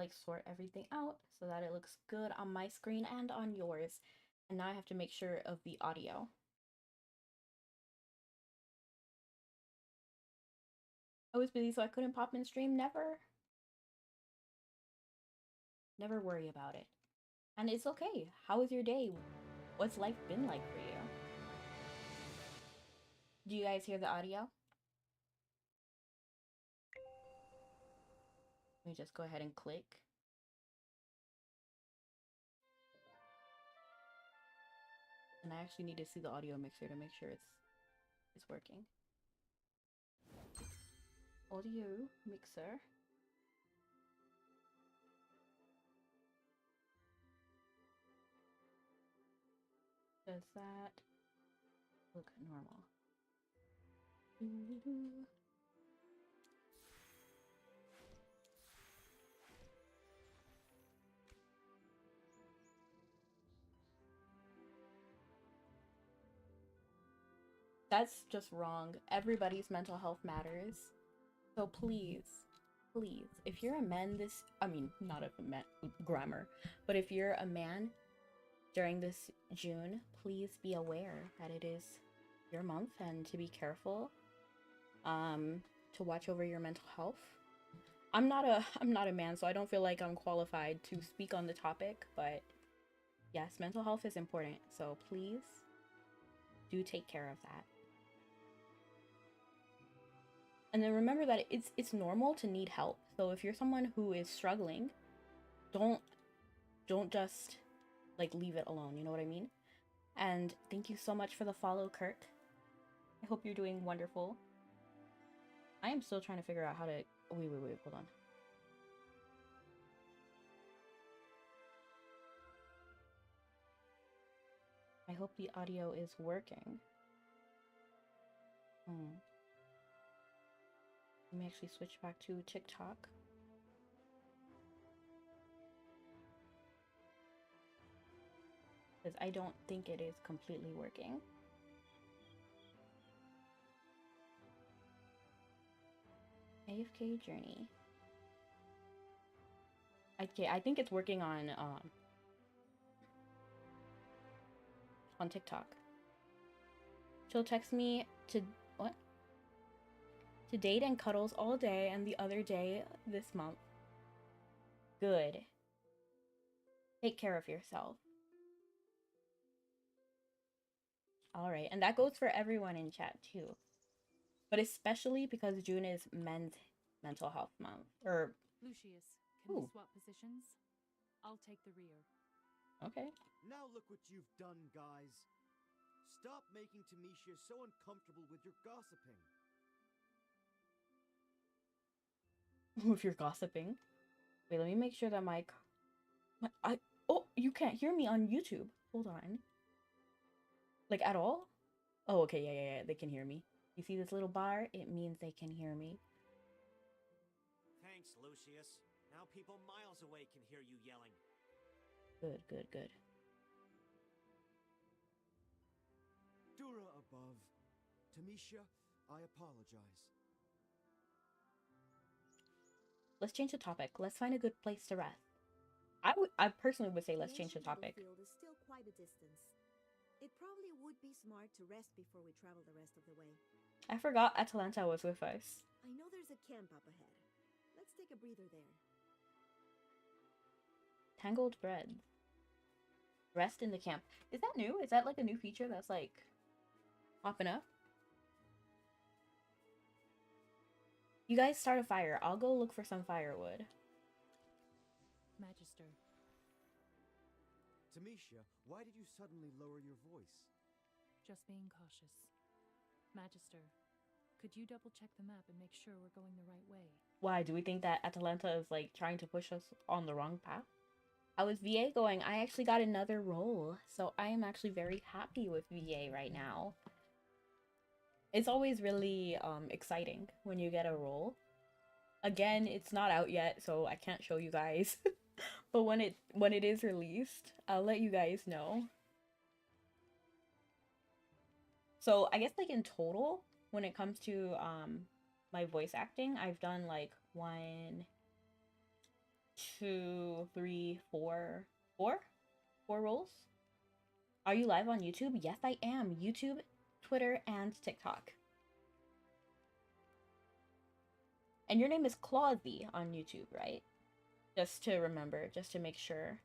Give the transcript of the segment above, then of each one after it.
like sort everything out so that it looks good on my screen and on yours. And now I have to make sure of the audio. I was busy, so I couldn't pop in stream. Never worry about it. And it's okay. How was your day? What's life been like for you? Do you guys hear the audio? Let me just go ahead and click. And I actually need to see the audio mixer to make sure it's working. Audio mixer. Does that look normal? That's just wrong. Everybody's mental health matters. So please, if you're a man not a man, grammar, but if you're a man during this June, please be aware that it is your month and to be careful, to watch over your mental health. I'm not a man, so I don't feel like I'm qualified to speak on the topic, but yes, mental health is important. So please do take care of that. And then remember that it's normal to need help. So if you're someone who is struggling, don't just like leave it alone, you know what I mean? And thank you so much for the follow, Kurt. I hope you're doing wonderful. I am still trying to figure out how to wait, hold on. I hope the audio is working. Let me actually switch back to TikTok. Because I don't think it is completely working. AFK Journey. Okay, I think it's working on TikTok. She'll text me to what? To date and cuddles all day and the other day this month. Good. Take care of yourself. Alright, and that goes for everyone in chat too. But especially because June is Men's Mental Health Month. Or Lucius, can we swap positions? I'll take the rear. Okay. Now look what you've done, guys. Stop making Tamisha so uncomfortable with your gossiping. If you're gossiping. Wait, let me make sure that oh, you can't hear me on YouTube. Hold on. Like at all? Oh, okay, yeah, they can hear me. You see this little bar? It means they can hear me. Thanks, Lucius. Now people miles away can hear you yelling. Good. Dura above. Tamisha, I apologize. Let's change the topic. Let's find a good place to rest. I personally would say let's change the topic. The field is still quite a distance. It probably would be smart to rest before we travel the rest of the way. I forgot Atalanta was with us. I know there's a camp up ahead. Let's take a breather there. Tangled bread. Rest in the camp. Is that new? Is that like a new feature that's like popping up? You guys start a fire. I'll go look for some firewood. Magister. Tamisha, why did you suddenly lower your voice? Just being cautious. Magister, could you double check the map and make sure we're going the right way? Why? Do we think that Atalanta is like trying to push us on the wrong path? How is VA going? I actually got another role, so I am actually very happy with VA right now. It's always really exciting when you get a role. Again, it's not out yet, so I can't show you guys. But when it is released, I'll let you guys know. So I guess like in total, when it comes to my voice acting, I've done like 1, 2, 3, 4, 4? 4 rolls? Are you live on YouTube? Yes, I am. YouTube, Twitter, and TikTok. And your name is Clausy on YouTube, right? Just to remember, just to make sure.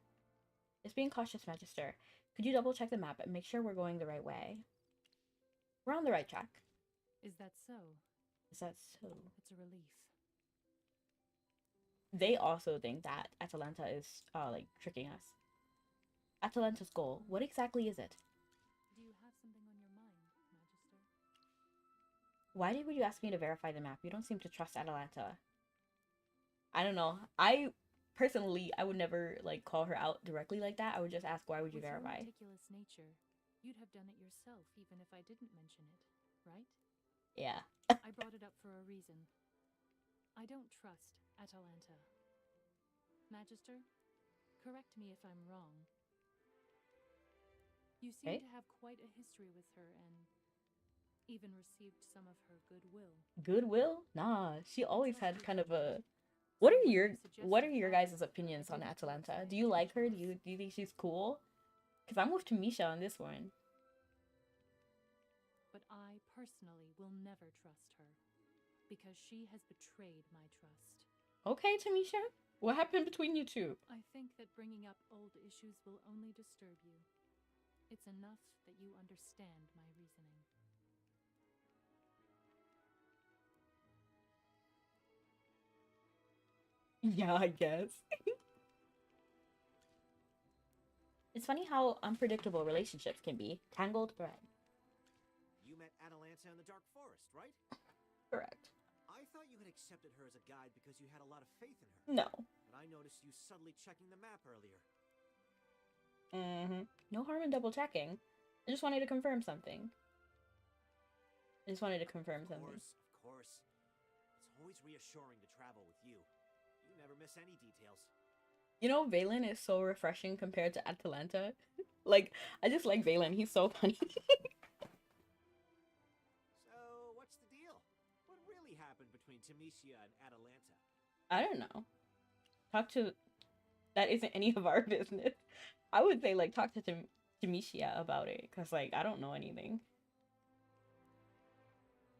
It's being cautious, Magister. Could you double check the map and make sure we're going the right way? We're on the right track. Is that so? Is that so? It's a relief. They also think that Atalanta is, like, tricking us. Atalanta's goal. What exactly is it? Do you have something on your mind, Magister? Why would you ask me to verify the map? You don't seem to trust Atalanta. I don't know. I would never, like, call her out directly like that. I would just ask, why would you With verify? your meticulous nature, you'd have done it yourself, even if I didn't mention it, right? Yeah. I brought it up for a reason. I don't trust Atalanta. Magister, correct me if I'm wrong. You seem to have quite a history with her and even received some of her goodwill. Goodwill? Nah, she always had kind of a... What are your guys' opinions on Atalanta? Do you like her? Do you think she's cool? Because I'm with Tamisha on this one. But I personally will never trust her because she has betrayed my trust. Okay, Tamisha. What happened between you two? I think that bringing up old issues will only disturb you. It's enough that you understand my reasoning. Yeah, I guess. It's funny how unpredictable relationships can be. Tangled thread. You met Atalanta in the Dark Forest, right? Correct. I thought you had accepted her as a guide because you had a lot of faith in her. No. But I noticed you subtly checking the map earlier. No harm in double checking. I just wanted to confirm something. Of course. It's always reassuring to travel with you. You never miss any details. You know, Valen is so refreshing compared to Atalanta. Like, I just like Valen. He's so funny. So, what's the deal? What really happened between Tamisha and Atalanta? I don't know. That isn't any of our business. I would say, like, talk to Tamisha about it. Because, like, I don't know anything.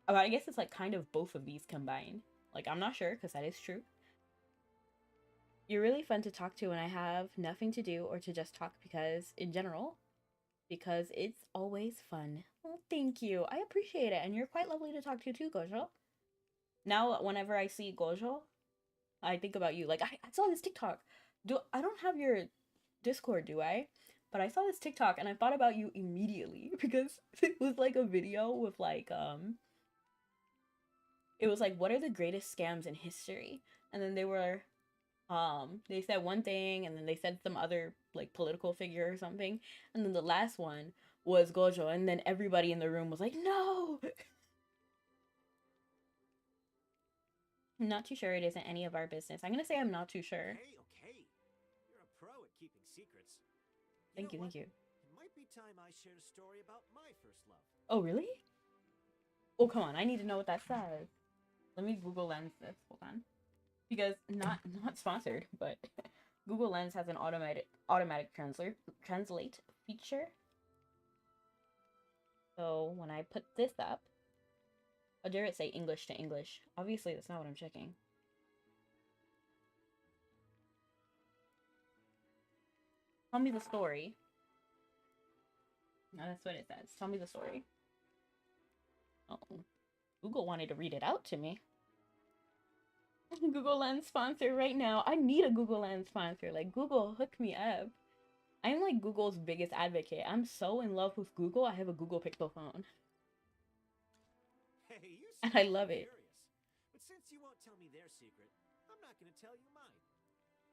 But I guess it's, like, kind of both of these combined. Like, I'm not sure, because that is true. You're really fun to talk to when I have nothing to do or to just talk because it's always fun. Well, thank you. I appreciate it. And you're quite lovely to talk to too, Gojo. Now, whenever I see Gojo, I think about you. Like, I saw this TikTok. I don't have your Discord, do I? But I saw this TikTok and I thought about you immediately because it was like a video with like, it was like, what are the greatest scams in history? And then they said one thing and then they said some other like political figure or something. And then the last one was Gojo. And then everybody in the room was like, no! I'm not too sure it isn't any of our business. I'm gonna say I'm not too sure. Okay. You're a pro at keeping secrets. Thank you. It might be time I shared a story about my first love. Oh, really? Oh, come on. I need to know what that says. Let me Google Lens this. Hold on. Because not sponsored, but Google Lens has an automatic translate feature. So when I put this up, how dare it say English to English? Obviously, that's not what I'm checking. Tell me the story. No, that's what it says. Tell me the story. Oh, Google wanted to read it out to me. Google Lens sponsor right now. I need a Google Lens sponsor. Like, Google, hook me up. I'm like Google's biggest advocate. I'm so in love with Google. I have a Google Pixel phone. Hey, you And I love it. But since you won't tell me their secret, I'm not going to tell you mine.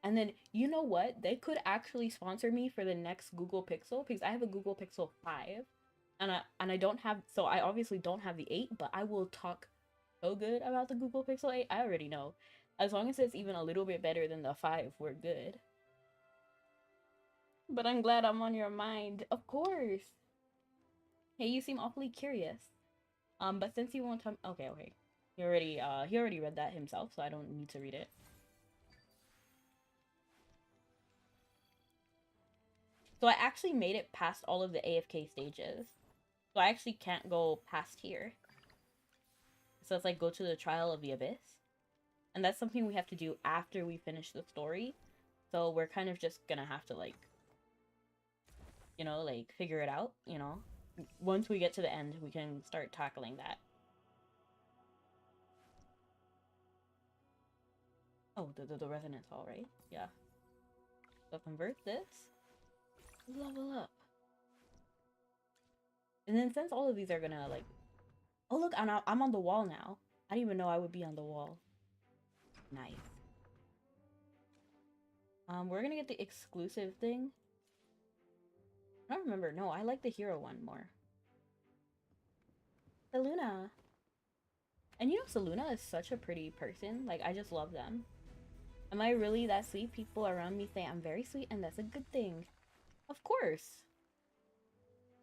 And then, you know what? They could actually sponsor me for the next Google Pixel because I have a Google Pixel 5. And I don't have, so I obviously don't have the 8, but I will talk so good about the Google Pixel 8. I already know. As long as it's even a little bit better than the 5, we're good. But I'm glad I'm on your mind. Of course. Hey, you seem awfully curious. But since you won't tell me, okay. He already read that himself, so I don't need to read it. So I actually made it past all of the AFK stages. So I actually can't go past here. So it's like go to the Trial of the Abyss. And that's something we have to do after we finish the story. So we're kind of just gonna have to like, you know, like figure it out, you know. Once we get to the end, we can start tackling that. Oh, the resonance hall, right? Yeah. So convert this. Level up. And then since all of these are gonna like... Oh look, I'm on the wall now. I didn't even know I would be on the wall. Nice. We're gonna get the exclusive thing. I don't remember. No, I like the hero one more. Saluna. And you know, Saluna is such a pretty person. Like, I just love them. Am I really that sweet? People around me say I'm very sweet, and that's a good thing. Of course.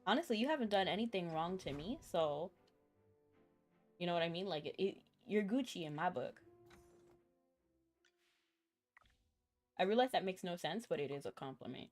Honestly, you haven't done anything wrong to me, so... You know what I mean? Like, you're Gucci in my book. I realize that makes no sense, but it is a compliment.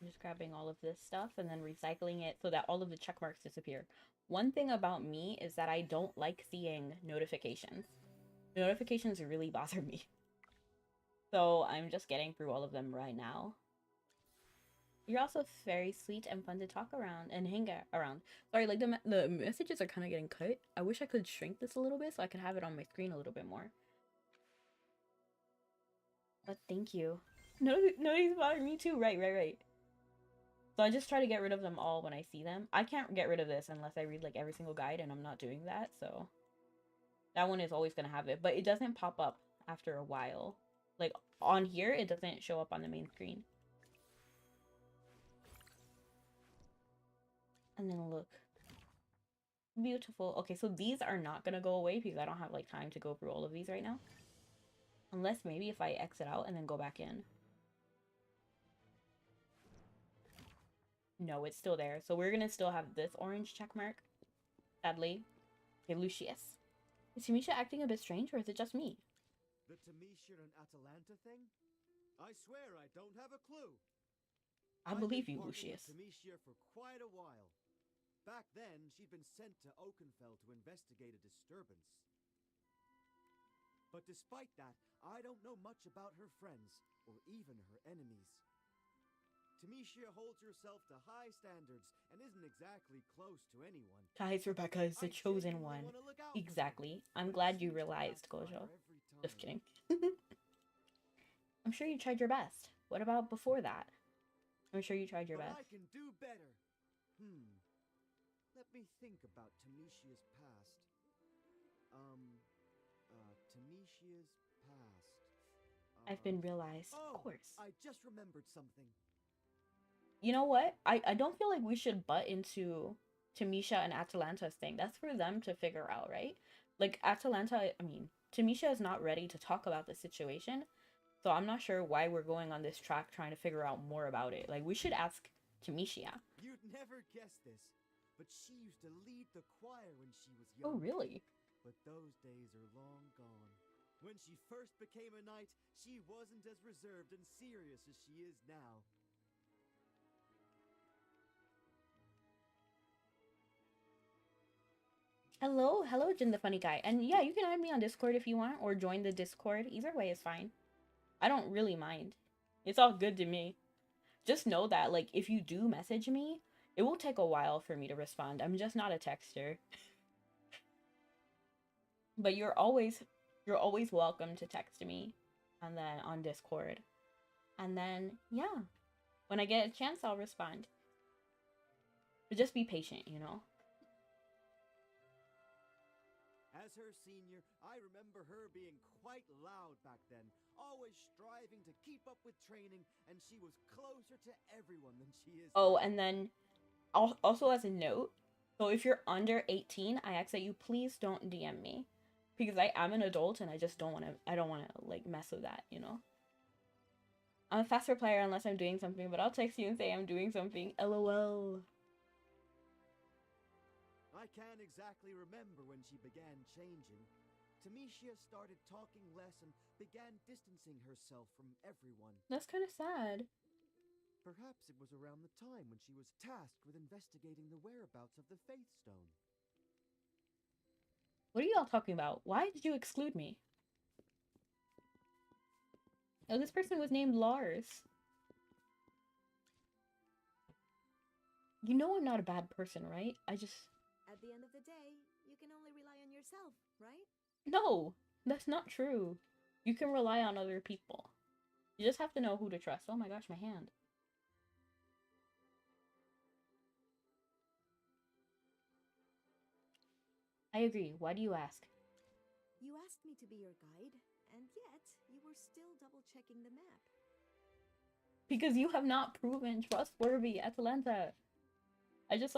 I'm just grabbing all of this stuff and then recycling it so that all of the check marks disappear. One thing about me is that I don't like seeing notifications. Notifications really bother me. So I'm just getting through all of them right now. You're also very sweet and fun to talk around and hang around. Sorry, like the messages are kind of getting cut. I wish I could shrink this a little bit so I could have it on my screen a little bit more. But thank you. No, he's bothering me too. Right. So I just try to get rid of them all when I see them. I can't get rid of this unless I read like every single guide, and I'm not doing that, so that one is always gonna have it, but it doesn't pop up after a while. Like on here, it doesn't show up on the main screen. And then look. Beautiful. Okay, so these are not gonna go away because I don't have like time to go through all of these right now. Unless maybe if I exit out and then go back in. No, it's still there. So we're gonna still have this orange check mark. Sadly. Okay, Lucius. Is Tamisha acting a bit strange, or is it just me? The Tamisha and Atalanta thing? I swear I don't have a clue. I believe you, I've been partnering Lucius. with Tamisha for quite a while. Back then, she'd been sent to Oakenfell to investigate a disturbance. But despite that, I don't know much about her friends, or even her enemies. Tamisha holds herself to high standards and isn't exactly close to anyone. Guys, Rebecca is the chosen one. Exactly. I'm glad you realized, Gojo. Just kidding. I'm sure you tried your best. What about before that? I'm sure you tried your best. I can do better. Let me think about Tamisha's past. Tamisha's past. I've been realized, of course. I just remembered something. You know what? I don't feel like we should butt into Tamisha and Atalanta's thing. That's for them to figure out, right? Like, Tamisha is not ready to talk about the situation. So I'm not sure why we're going on this track trying to figure out more about it. Like, we should ask Tamisha. You'd never guess this, but she used to lead the choir when she was young. Oh, really? But those days are long gone. When she first became a knight, she wasn't as reserved and serious as she is now. Hello, Jin the funny guy. And yeah, you can add me on Discord if you want, or join the Discord. Either way is fine. I don't really mind. It's all good to me. Just know that, like, if you do message me, it will take a while for me to respond. I'm just not a texter. But you're always welcome to text me, and then on Discord. And then, yeah. When I get a chance, I'll respond. But just be patient, you know? As her senior, I remember her being quite loud back then, always striving to keep up with training, and she was closer to everyone than she is Oh, now. and then, also as a note, so if you're under 18, I ask that you please don't DM me. Because I am an adult and I just don't want to, like, mess with that, you know? I'm a fast replier unless I'm doing something, but I'll text you and say I'm doing something. LOL. I can't exactly remember when she began changing. Tamisha started talking less and began distancing herself from everyone. That's kind of sad. Perhaps it was around the time when she was tasked with investigating the whereabouts of the Faith Stone. What are y'all talking about? Why did you exclude me? Oh, this person was named Lars. You know I'm not a bad person, right? At the end of the day, you can only rely on yourself, right? No, that's not true. You can rely on other people. You just have to know who to trust. Oh my gosh, my hand. I agree. Why do you ask? You asked me to be your guide, and yet you were still double-checking the map. Because you have not proven trustworthy, Atalanta. I just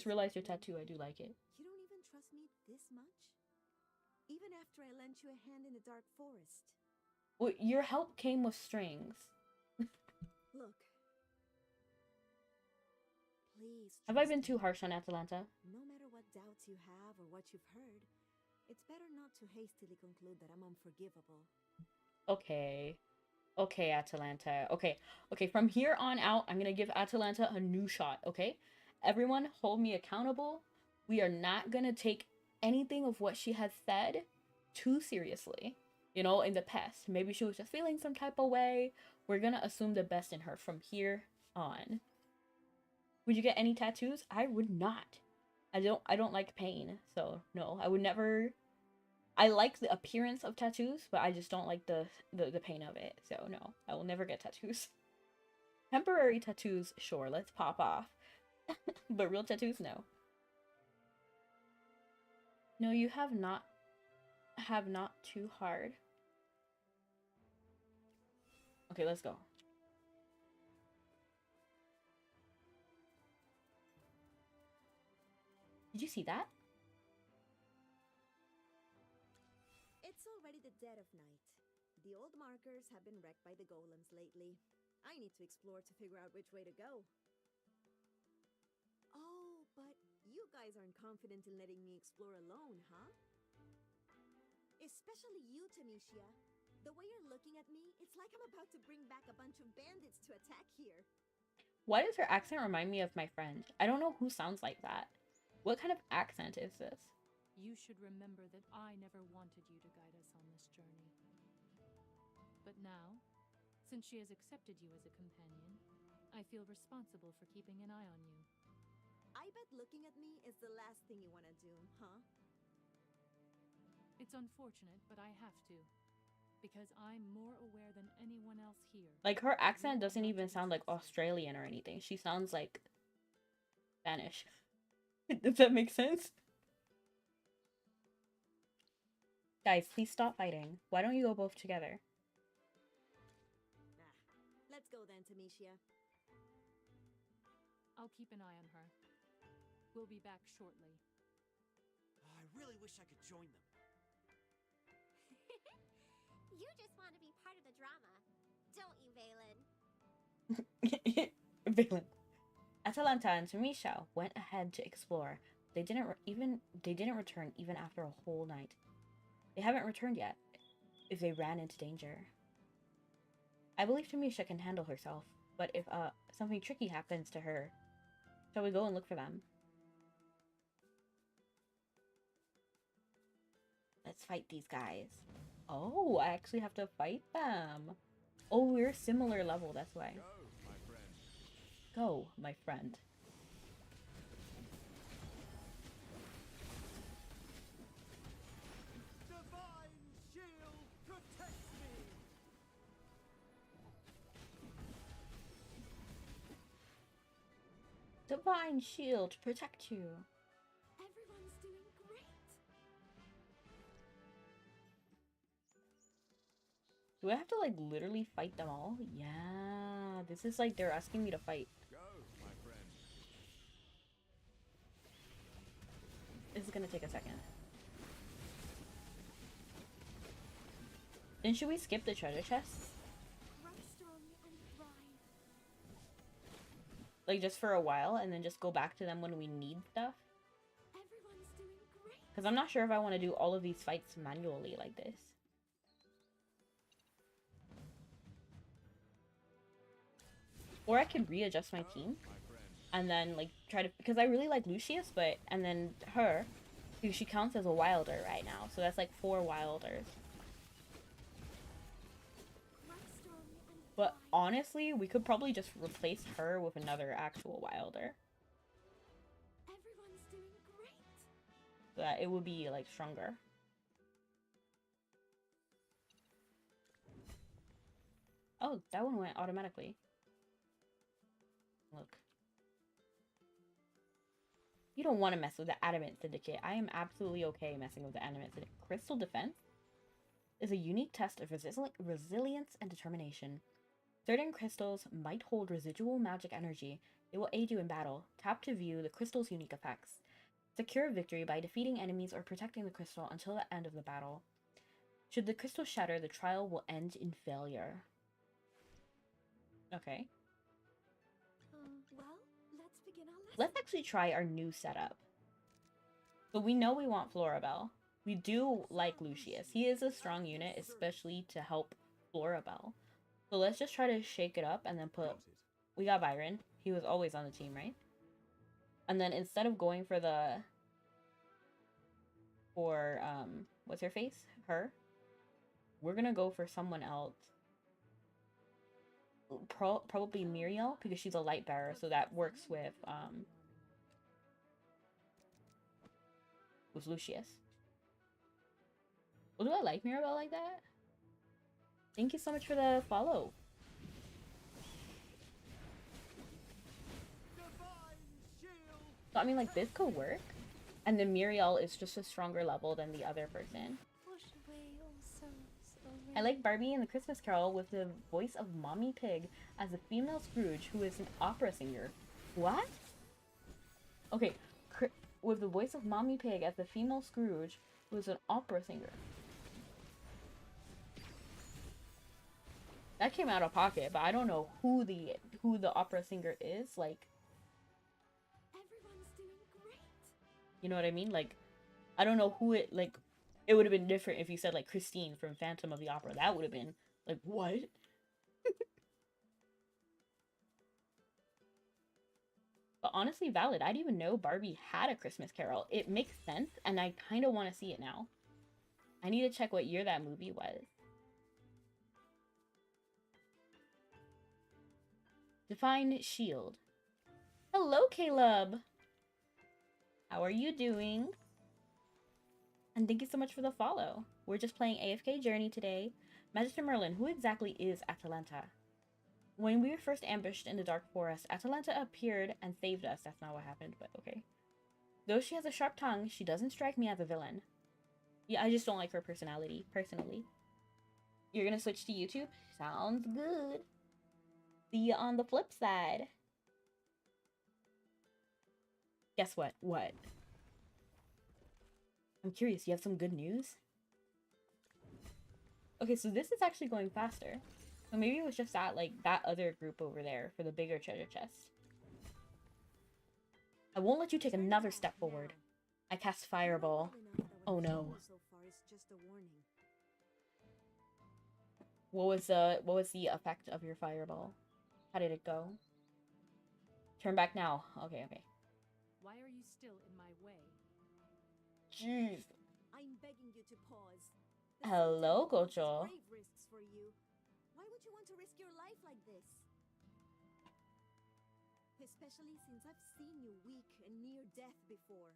realized your tattoo. I do like it. You don't even trust me this much? Even after I lent you a hand in the dark forest. Well, your help came with strings. Look. Please. Have I trust been me. too harsh on Atalanta? No matter what doubts you have or what you've heard, it's better not to hastily conclude that I'm unforgivable. Okay. Okay, Atalanta. Okay. Okay, from here on out, I'm gonna give Atalanta a new shot, okay? Everyone hold me accountable. We are not gonna take anything of what she has said too seriously. You know, in the past. Maybe she was just feeling some type of way. We're gonna assume the best in her from here on. Would you get any tattoos? I would not. I don't like pain, so no, I would never. I like the appearance of tattoos, but I just don't like the pain of it. So no, I will never get tattoos. Temporary tattoos, sure, let's pop off. But real tattoos, no. No, you have not too hard. Okay, let's go. Did you see that? It's already the dead of night. The old markers have been wrecked by the golems lately. I need to explore to figure out which way to go. Oh, but you guys aren't confident in letting me explore alone, huh? Especially you, Tamisha. The way you're looking at me, it's like I'm about to bring back a bunch of bandits to attack here. Why does her accent remind me of my friend? I don't know who sounds like that. What kind of accent is this? You should remember that I never wanted you to guide us on this journey. But now, since she has accepted you as a companion, I feel responsible for keeping an eye on you. I bet looking at me is the last thing you want to do, huh? It's unfortunate, but I have to. Because I'm more aware than anyone else here. Like, her accent doesn't even sound like Australian or anything. She sounds like Spanish. Does that make sense? Guys, please stop fighting. Why don't you go both together? Let's go then, Tamisha. I'll keep an eye on her. We'll be back shortly. I really wish I could join them. You just want to be part of the drama, don't you, Valen? Valen. Atalanta and Tamisha went ahead to explore. They didn't return even after a whole night. They haven't returned yet, if they ran into danger. I believe Tamisha can handle herself, but if something tricky happens to her, shall we go and look for them? Let's fight these guys. Oh, I actually have to fight them. Oh, we're similar level, that's why. Go, my friend. Go, my friend. Divine shield protects me. Divine shield to protect you. Everyone's doing great. Do I have to, like, literally fight them all? Yeah, this is like they're asking me to fight. Go, my friend. This is gonna take a second. Then should we skip the treasure chests? Grow strong and like just for a while, and then just go back to them when we need stuff. Everyone's doing great. Because I'm not sure if I want to do all of these fights manually like this. Or I could readjust my team and then like try to, because I really like Lucius, but and then her, because she counts as a wilder right now, so that's like 4 wilders. But honestly, we could probably just replace her with another actual wilder, Everyone's doing great. so that it would be like stronger. Oh, that one went automatically. Look. You don't want to mess with the Adamant Syndicate. I am absolutely okay messing with the Adamant Syndicate. Crystal Defense is a unique test of resilience and determination. Certain crystals might hold residual magic energy. They will aid you in battle. Tap to view the crystal's unique effects. Secure victory by defeating enemies or protecting the crystal until the end of the battle. Should the crystal shatter, the trial will end in failure. Okay. Well, let's begin our lesson. Let's actually try our new setup. So we know we want Florabelle. We do like Lucius. He is a strong unit, especially to help Florabelle. So let's just try to shake it up and then put... We got Byron. He was always on the team, right? And then instead of going for the... what's her face? Her. We're gonna go for someone else. Probably Muriel, because she's a light bearer, so that works with Lucius. Well, do I like Mirabelle like that? Thank you so much for the follow. So I mean, like, this could work, and then Muriel is just a stronger level than the other person. Push away all sorrows, O I like Barbie in the Christmas Carol with the voice of Mommy Pig as a female Scrooge who is an opera singer. What? Okay, with the voice of Mommy Pig as the female Scrooge who is an opera singer. That came out of pocket, but I don't know who the opera singer is. Like, Everyone's doing great. you know what I mean? Like, I don't know who it, like, it would have been different if you said, like, Christine from Phantom of the Opera. That would have been, like, what? But honestly, valid. I didn't even know Barbie had a Christmas Carol. It makes sense, and I kind of want to see it now. I need to check what year that movie was. Define shield. Hello, Caleb! How are you doing? And thank you so much for the follow. We're just playing AFK Journey today. Magister Merlin, who exactly is Atalanta? When we were first ambushed in the Dark Forest, Atalanta appeared and saved us. That's not what happened, but okay. Though she has a sharp tongue, she doesn't strike me as a villain. Yeah, I just don't like her personality, personally. You're gonna switch to YouTube? Sounds good. See you on the flip side. Guess what? What? I'm curious, you have some good news? Okay, so this is actually going faster. So maybe it was just that, like, that other group over there for the bigger treasure chest. I won't let you take another step forward. I cast Fireball. Oh no. What was the effect of your Fireball? How did it go? Turn back now. Okay, okay. Why are you still in my way? Jeez. I'm begging you to pause. Hello, Gocho. Grave risks for you. Why would you want to risk your life like this? Especially since I've seen you weak and near death before.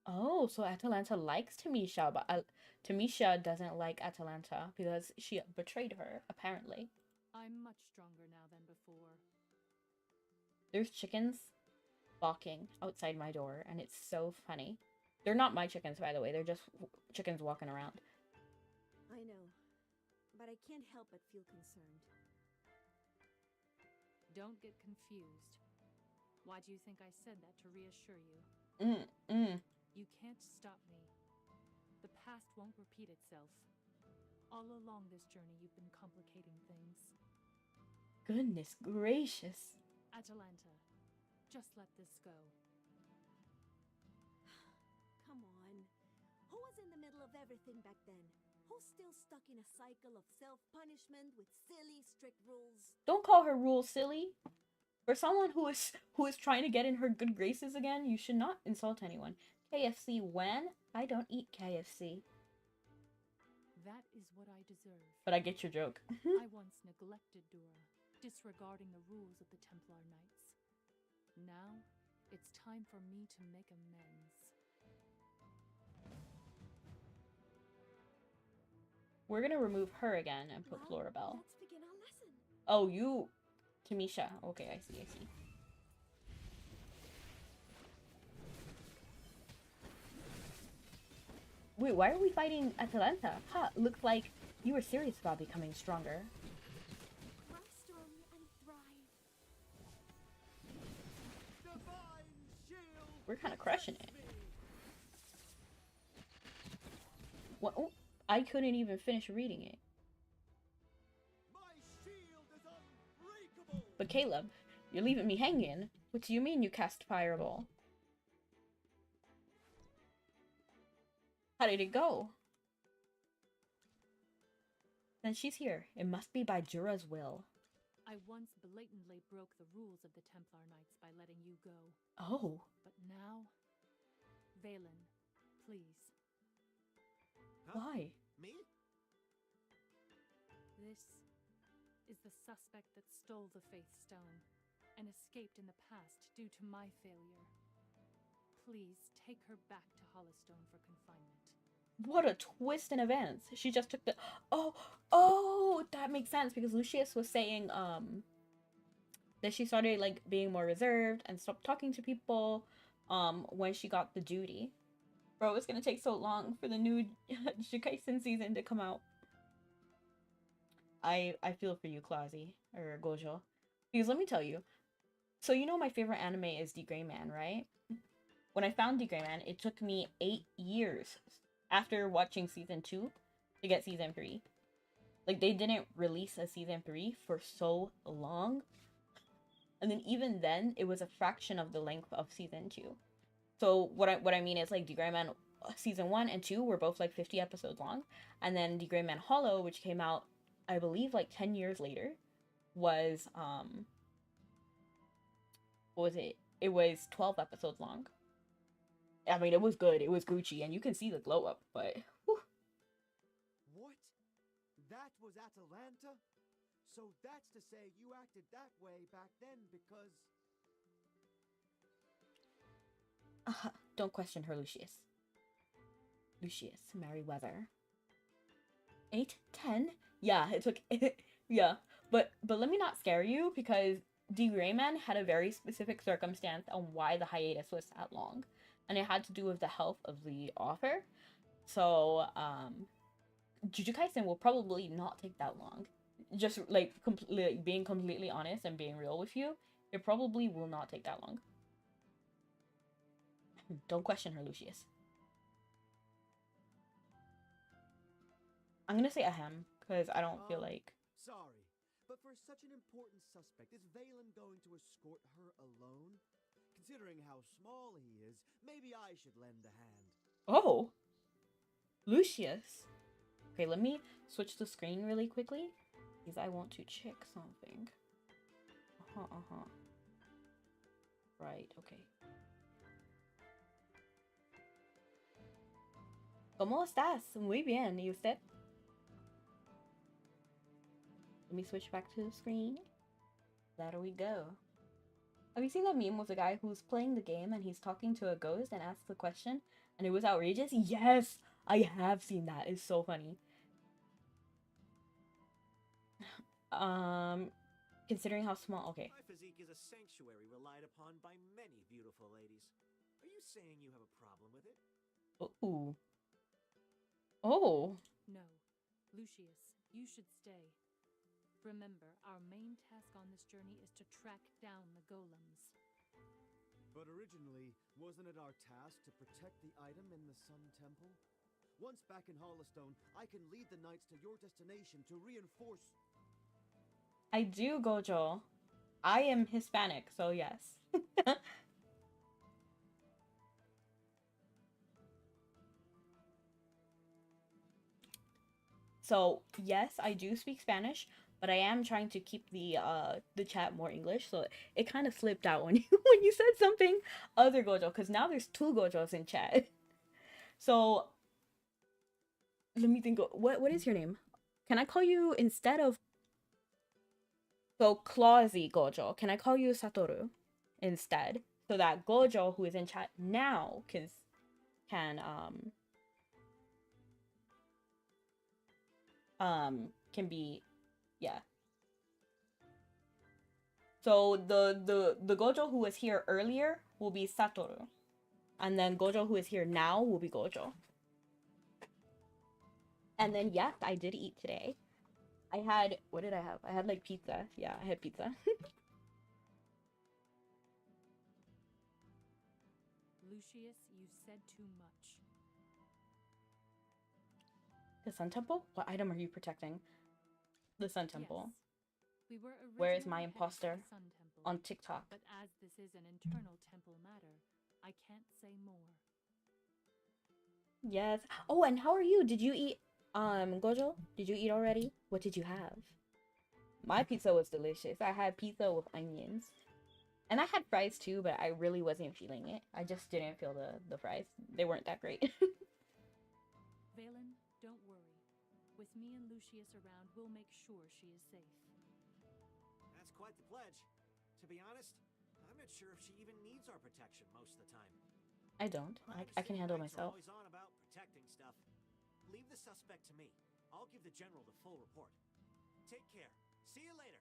Oh, so Atalanta likes Tamisha, but Tamisha doesn't like Atalanta because she betrayed her, apparently. I'm much stronger now than before. There's chickens walking outside my door, and it's so funny. They're not my chickens, by the way. They're just chickens walking around. I know, but I can't help but feel concerned. Don't get confused. Why do you think I said that to reassure you? You can't stop me. The past won't repeat itself. All along this journey, you've been complicating things. Goodness gracious. Atalanta, Just let this go. Come on. Who was in the middle of everything back then? Who's still stuck in a cycle of self-punishment with silly, strict rules? Don't call her rules silly. For someone who is trying to get in her good graces again, you should not insult anyone. KFC when? I don't eat KFC. That is what I deserve. But I get your joke. I once neglected Dora, disregarding the rules of the Templar Knights. Now, it's time for me to make amends. We're gonna remove her again and put Florabelle. Let's begin our lesson. Oh, you... Tamisha. Okay, I see. Wait, why are we fighting Atalanta? Ha, looks like you were serious about becoming stronger. Grow strong and thrive. Divine shield. We're kind of crushing it. protects me. What? Oh, I couldn't even finish reading it. My shield is unbreakable. But Caleb, you're leaving me hanging. What do you mean you cast Fireball? How did it go? Then she's here. It must be by Jura's will. I once blatantly broke the rules of the Templar Knights by letting you go. Oh. But now, Valen, please. Huh? Why? Me? This is the suspect that stole the Faith Stone and escaped in the past due to my failure. Please take her back to Hollowstone for confinement. What a twist in events. She just took the... Oh, that makes sense because Lucius was saying, that she started, like, being more reserved and stopped talking to people, when she got the duty. Bro, it's gonna take so long for the new Jukaisen season to come out. I feel for you, Clausy, or Gojo. Because let me tell you, so you know my favorite anime is The Gray Man, right? When I found The Gray Man, it took me 8 years after watching season 2 to get season 3. Like, they didn't release a season 3 for so long. And then even then, it was a fraction of the length of season 2. So what I mean is, like, The Gray Man season 1 and 2 were both like 50 episodes long. And then The Gray Man Hollow, which came out, I believe, like 10 years later, was, what was it? It was 12 episodes long. I mean, it was good. It was Gucci, and you can see the glow up, but... Whew. What? That was Atalanta? So that's to say you acted that way back then because... Don't question her, Lucius. Lucius Merryweather. 8, 10? Yeah, it took... yeah, but let me not scare you, because The Gray Man had a very specific circumstance on why the hiatus was that long. And it had to do with the health of the author. So, Jujutsu Kaisen will probably not take that long. Just, like, being completely honest and being real with you, it probably will not take that long. Don't question her, Lucius. I'm gonna say ahem, because I don't feel like... Sorry, but for such an important suspect, is Valen going to escort her alone? Considering how small he is, maybe I should lend a hand. Oh! Lucius! Okay, let me switch the screen really quickly, because I want to check something. Right, okay. ¿Cómo estás? Muy bien, ¿y usted? Let me switch back to the screen. There we go. Have you seen that meme with the guy who's playing the game and he's talking to a ghost and asks a question and it was outrageous? Yes! I have seen that. It's so funny. Considering how small... Okay. My physique is a sanctuary relied upon by many beautiful ladies. Are you saying you have a problem with it? Ooh. Oh. No. Lucius, you should stay. Remember, our main task on this journey is to track down the golems. But originally, wasn't it our task to protect the item in the Sun Temple? Once back in Hollowstone, I can lead the knights to your destination to reinforce... I do, Gojo. I am Hispanic, so yes. So yes, I do speak Spanish, but I am trying to keep the chat more English. So it kind of slipped out when you when you said something other Gojo, because now there's two Gojos in chat. So let me think. What is your name? Can I call you instead of Clausy Gojo? Can I call you Satoru instead, so that Gojo who is in chat now can be, yeah. So the Gojo who was here earlier will be Satoru, and then Gojo who is here now will be Gojo. And then yes, I did eat today. I had, what did I have? I had like pizza. Yeah, I had pizza. Lucius, you said too much. The Sun Temple? What item are you protecting? The Sun Temple. Yes. We were Where is my originally headed to imposter? the Sun Temple, On TikTok. but as this is an internal temple matter, I can't say more. Yes. Oh, and how are you? Did you eat, Gojo? Did you eat already? What did you have? My pizza was delicious. I had pizza with onions. And I had fries too, but I really wasn't feeling it. I just didn't feel the fries. They weren't that great. Valen, don't worry. With me and Lucius around, we'll make sure she is safe. That's quite the pledge. To be honest, I'm not sure if she even needs our protection most of the time. I don't. I can handle myself. Always on about protecting stuff. Leave the suspect to me. I'll give the general the full report. Take care. See you later.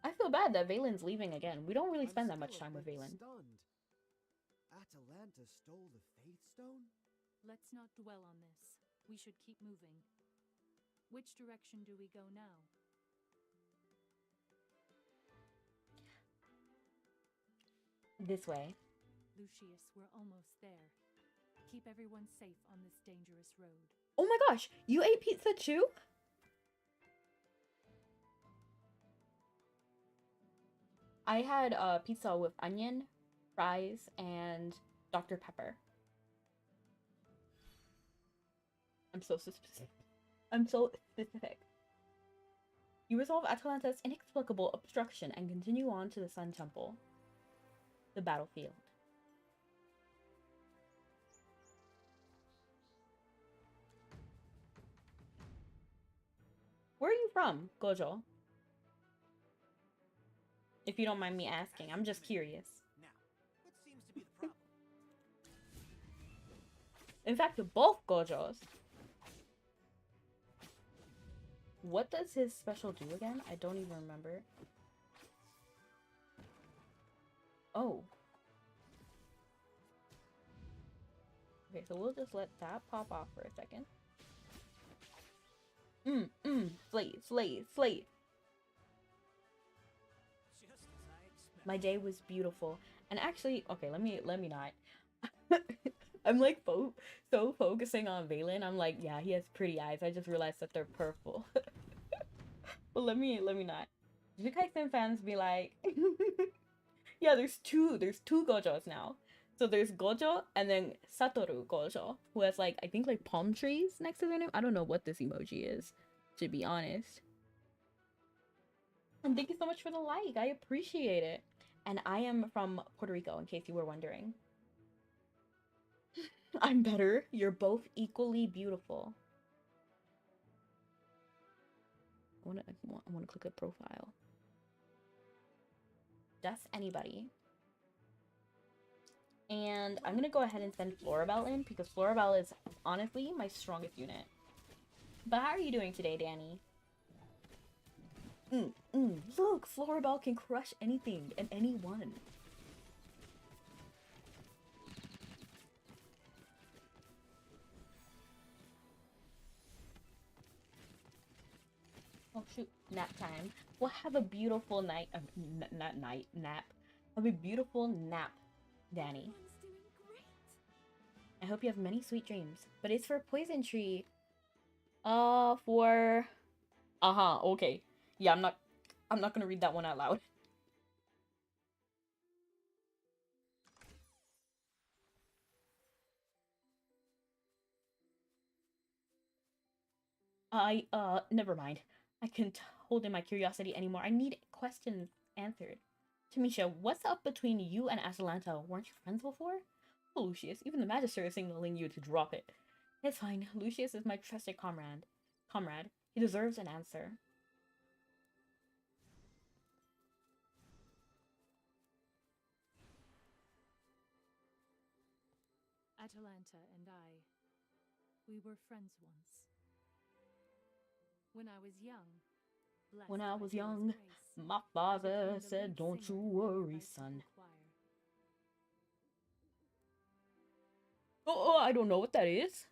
I feel bad that Valen's leaving again. We don't really I'm spend that still much a time with bit Valen. Stunned. Atalanta stole the Faith Stone? Let's not dwell on this. We should keep moving. Which direction do we go now? This way. Lucius, we're almost there. Keep everyone safe on this dangerous road. Oh my gosh, you ate pizza too? I had pizza with onion, fries, and Dr. Pepper. I'm so specific. I'm so specific. You resolve Atalanta's inexplicable obstruction and continue on to the Sun Temple. The battlefield. Where are you from, Gojo? If you don't mind me asking, I'm just curious. Now, what seems to be the problem? In fact, both Gojos. What does his special do again? I don't even remember. Oh. Okay, so we'll just let that pop off for a second. Slay, slay, slay. Just as I expected. My day was beautiful. And actually, okay, let me not. I'm like so focusing on Valen. I'm like, yeah, he has pretty eyes. I just realized that they're purple. But let me not. Jukai-sen fans be like, yeah, there's two Gojos now. So there's Gojo and then Satoru Gojo, who has like, I think like palm trees next to their name. I don't know what this emoji is, to be honest. And thank you so much for the like. I appreciate it. And I am from Puerto Rico, in case you were wondering. I'm better. You're both equally beautiful. I wanna click a profile. Just anybody. And I'm gonna go ahead and send Florabelle in because Florabelle is honestly my strongest unit. But how are you doing today, Danny? Look, Florabelle can crush anything and anyone. Oh shoot, nap time. Well, have a beautiful night. Not night, nap. Have a beautiful nap, Danny. Everyone's doing great. I hope you have many sweet dreams. But it's for Poison Tree. Okay. Yeah, I'm not gonna read that one out loud. Never mind. I can't hold in my curiosity anymore. I need questions answered. Tamisha, what's up between you and Atalanta? Weren't you friends before? Oh, Lucius, even the Magister is signaling you to drop it. It's fine. Lucius is my trusted comrade. He deserves an answer. Atalanta and I, we were friends once. When I was young, When I was young, my father said, "Don't you worry, son." Oh, I don't know what that is.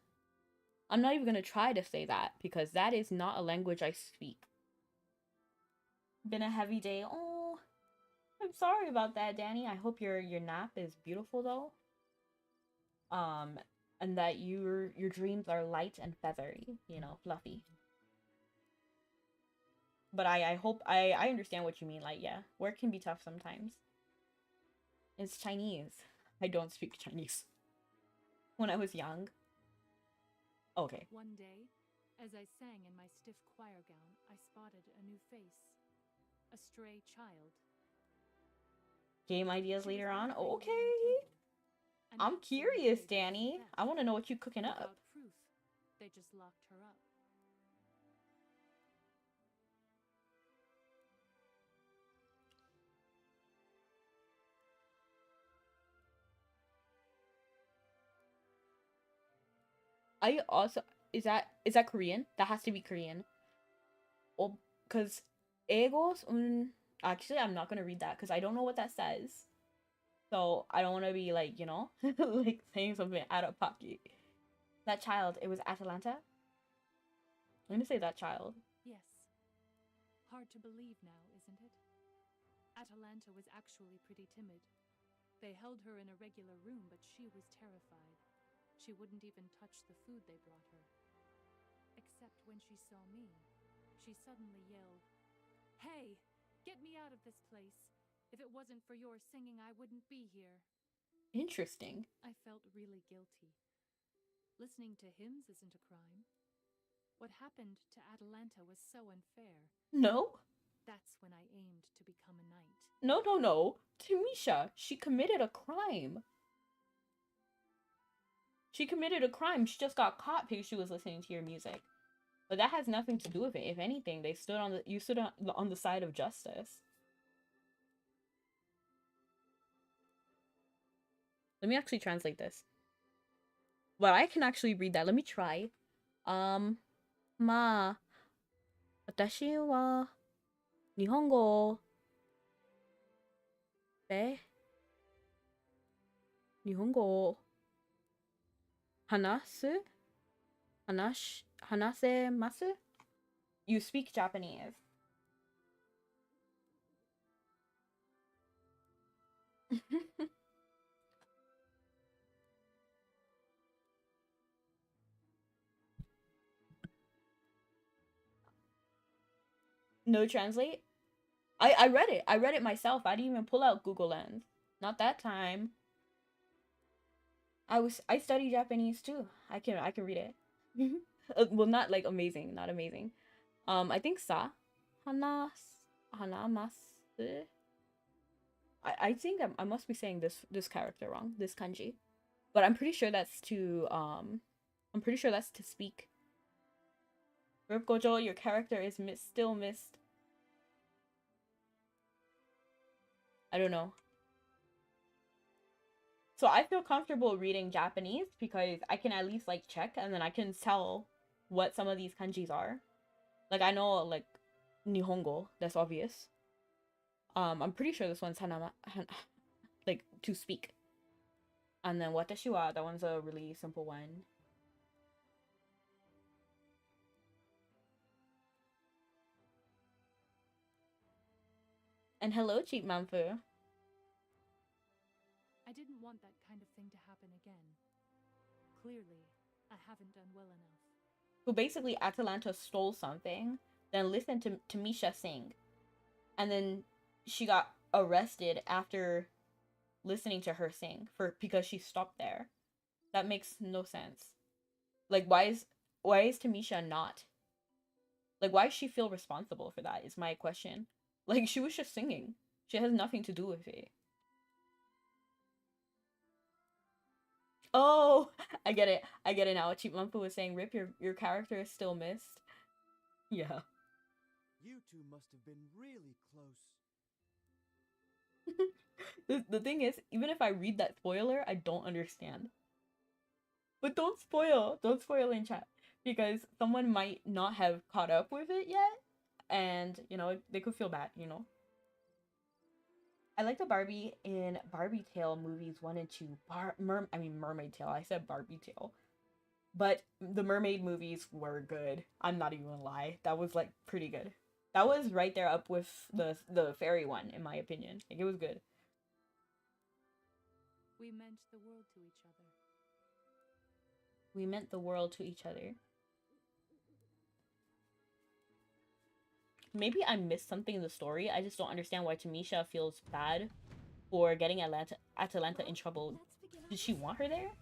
I'm not even gonna try to say that because that is not a language I speak. Been a heavy day. Oh, I'm sorry about that, Danny. I hope your nap is beautiful though. And that your dreams are light and feathery, you know, fluffy. But I hope I understand what you mean. Like, yeah, work can be tough sometimes. It's Chinese. I don't speak Chinese. When I was young. Okay. One day, as I sang in my stiff choir gown, I spotted a new face. A stray child. Game ideas later on? Okay. I'm curious, Danny. I want to know what you cooking up. Without proof, they just locked her up. I also is that Korean? That has to be Korean. Oh, cause egos actually I'm not gonna read that because I don't know what that says. So I don't want to be like, you know, like saying something out of pocket. That child, it was Atalanta. I'm gonna say that child. Yes. Hard to believe now, isn't it? Atalanta was actually pretty timid. They held her in a regular room, but she was terrified. She wouldn't even touch the food they brought her. Except when she saw me, she suddenly yelled, "Hey, get me out of this place! If it wasn't for your singing, I wouldn't be here." Interesting. I felt really guilty. Listening to hymns isn't a crime. What happened to Atalanta was so unfair. No. That's when I aimed to become a knight. No. Tamisha, she committed a crime. She committed a crime. She just got caught because she was listening to your music. But that has nothing to do with it. If anything, you stood on the side of justice. Let me actually translate this. Well, I can actually read that. Let me try. Ma, 私は日本語で日本語を話せます? You speak Japanese. No translate? I read it. I read it myself. I didn't even pull out Google Lens. Not that time. I study Japanese too. I can read it. Well, not like amazing, not amazing. I think sa hanamasu. I think I must be saying this character wrong, this kanji. But I'm pretty sure that's to speak. Rip Gojo, your character is still missed. I don't know. So I feel comfortable reading Japanese because I can at least like check and then I can tell what some of these kanjis are. Like I know like Nihongo, that's obvious. I'm pretty sure this one's like to speak. And then watashi wa, that one's a really simple one. And hello, Cheap Manfu. I didn't want that kind of thing to happen again. Clearly, I haven't done well enough. So basically, Atalanta stole something, then listened to Tamisha sing. And then she got arrested after listening to her sing because she stopped there. That makes no sense. Like, why is Tamisha not Like, why does she feel responsible for that is my question. Like, she was just singing. She has nothing to do with it. Oh, I get it. I get it now. Cheap Lumpa was saying, Rip, your character is still missed. Yeah. You two must have been really close. The thing is, even if I read that spoiler, I don't understand. But don't spoil in chat, because someone might not have caught up with it yet, and you know, they could feel bad, you know. I like the Barbie in Barbie Tale movies 1 and 2. Mermaid Tale. I said Barbie Tale. But the mermaid movies were good. I'm not even gonna lie. That was like pretty good. That was right there up with the fairy one, in my opinion. Like, it was good. We meant the world to each other. We meant the world to each other. Maybe I missed something in the story. I just don't understand why Tamisha feels bad for getting Atalanta in trouble. Did she want her there?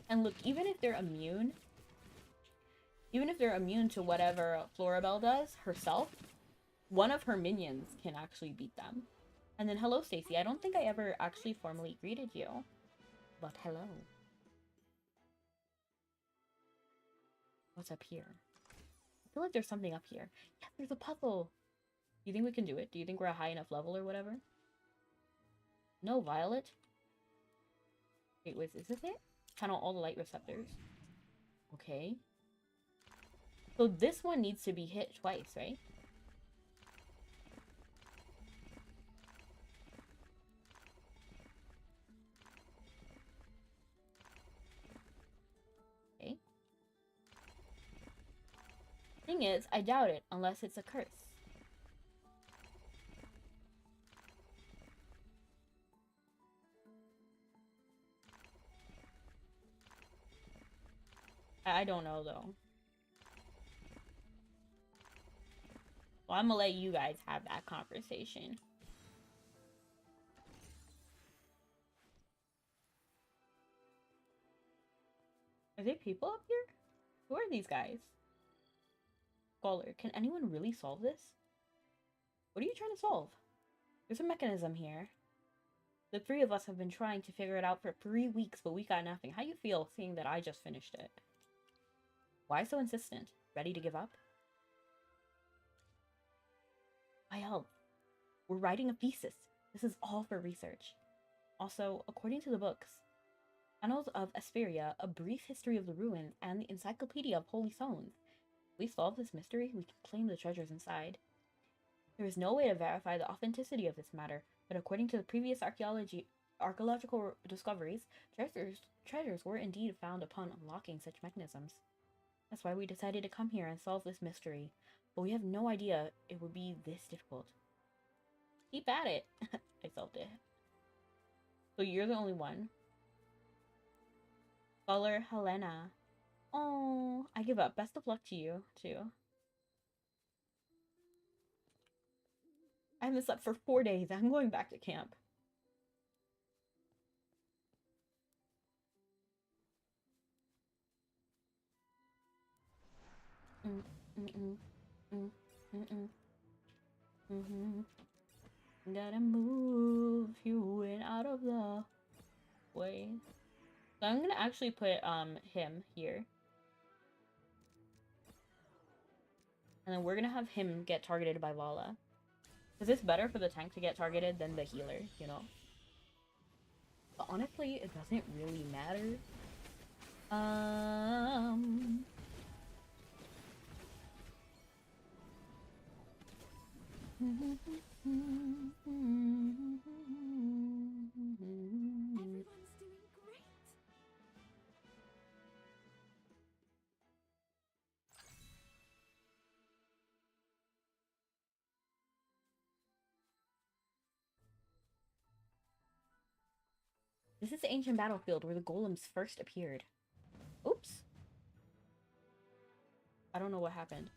And look, even if they're immune to whatever Florabelle does herself, one of her minions can actually beat them. And then, hello, Stacy. I don't think I ever actually formally greeted you. But hello. What's up here? I feel like there's something up here. Yeah, there's a puzzle. Do you think we can do it? Do you think we're a high enough level or whatever? No, Violet. Wait, is this it? Channel all the light receptors. Okay. So this one needs to be hit twice, right? Okay. Thing is, I doubt it, unless it's a curse. I don't know, though. Well, I'm gonna let you guys have that conversation. Are there people up here? Who are these guys? Scholar, can anyone really solve this? What are you trying to solve? There's a mechanism here. The three of us have been trying to figure it out for 3 weeks, but we got nothing. How you feel seeing that I just finished it? Why so insistent? Ready to give up? Well, we're writing a thesis. This is all for research. Also, according to the books, Annals of Asperia, A Brief History of the Ruins, and the Encyclopedia of Holy Stones. If we solve this mystery, we can claim the treasures inside. There is no way to verify the authenticity of this matter, but according to the previous archaeological discoveries, treasures were indeed found upon unlocking such mechanisms. That's why we decided to come here and solve this mystery, but we have no idea it would be this difficult. Keep at it. I solved it. So you're the only one. Scholar Helena. Oh, I give up. Best of luck to you, too. I haven't slept for 4 days. I'm going back to camp. Gotta move you in out of the way. So I'm gonna actually put him here. And then we're gonna have him get targeted by Vala. Because it's better for the tank to get targeted than the healer, you know? But honestly, it doesn't really matter. Everyone's doing great. This is the ancient battlefield where the golems first appeared. Oops. I don't know what happened.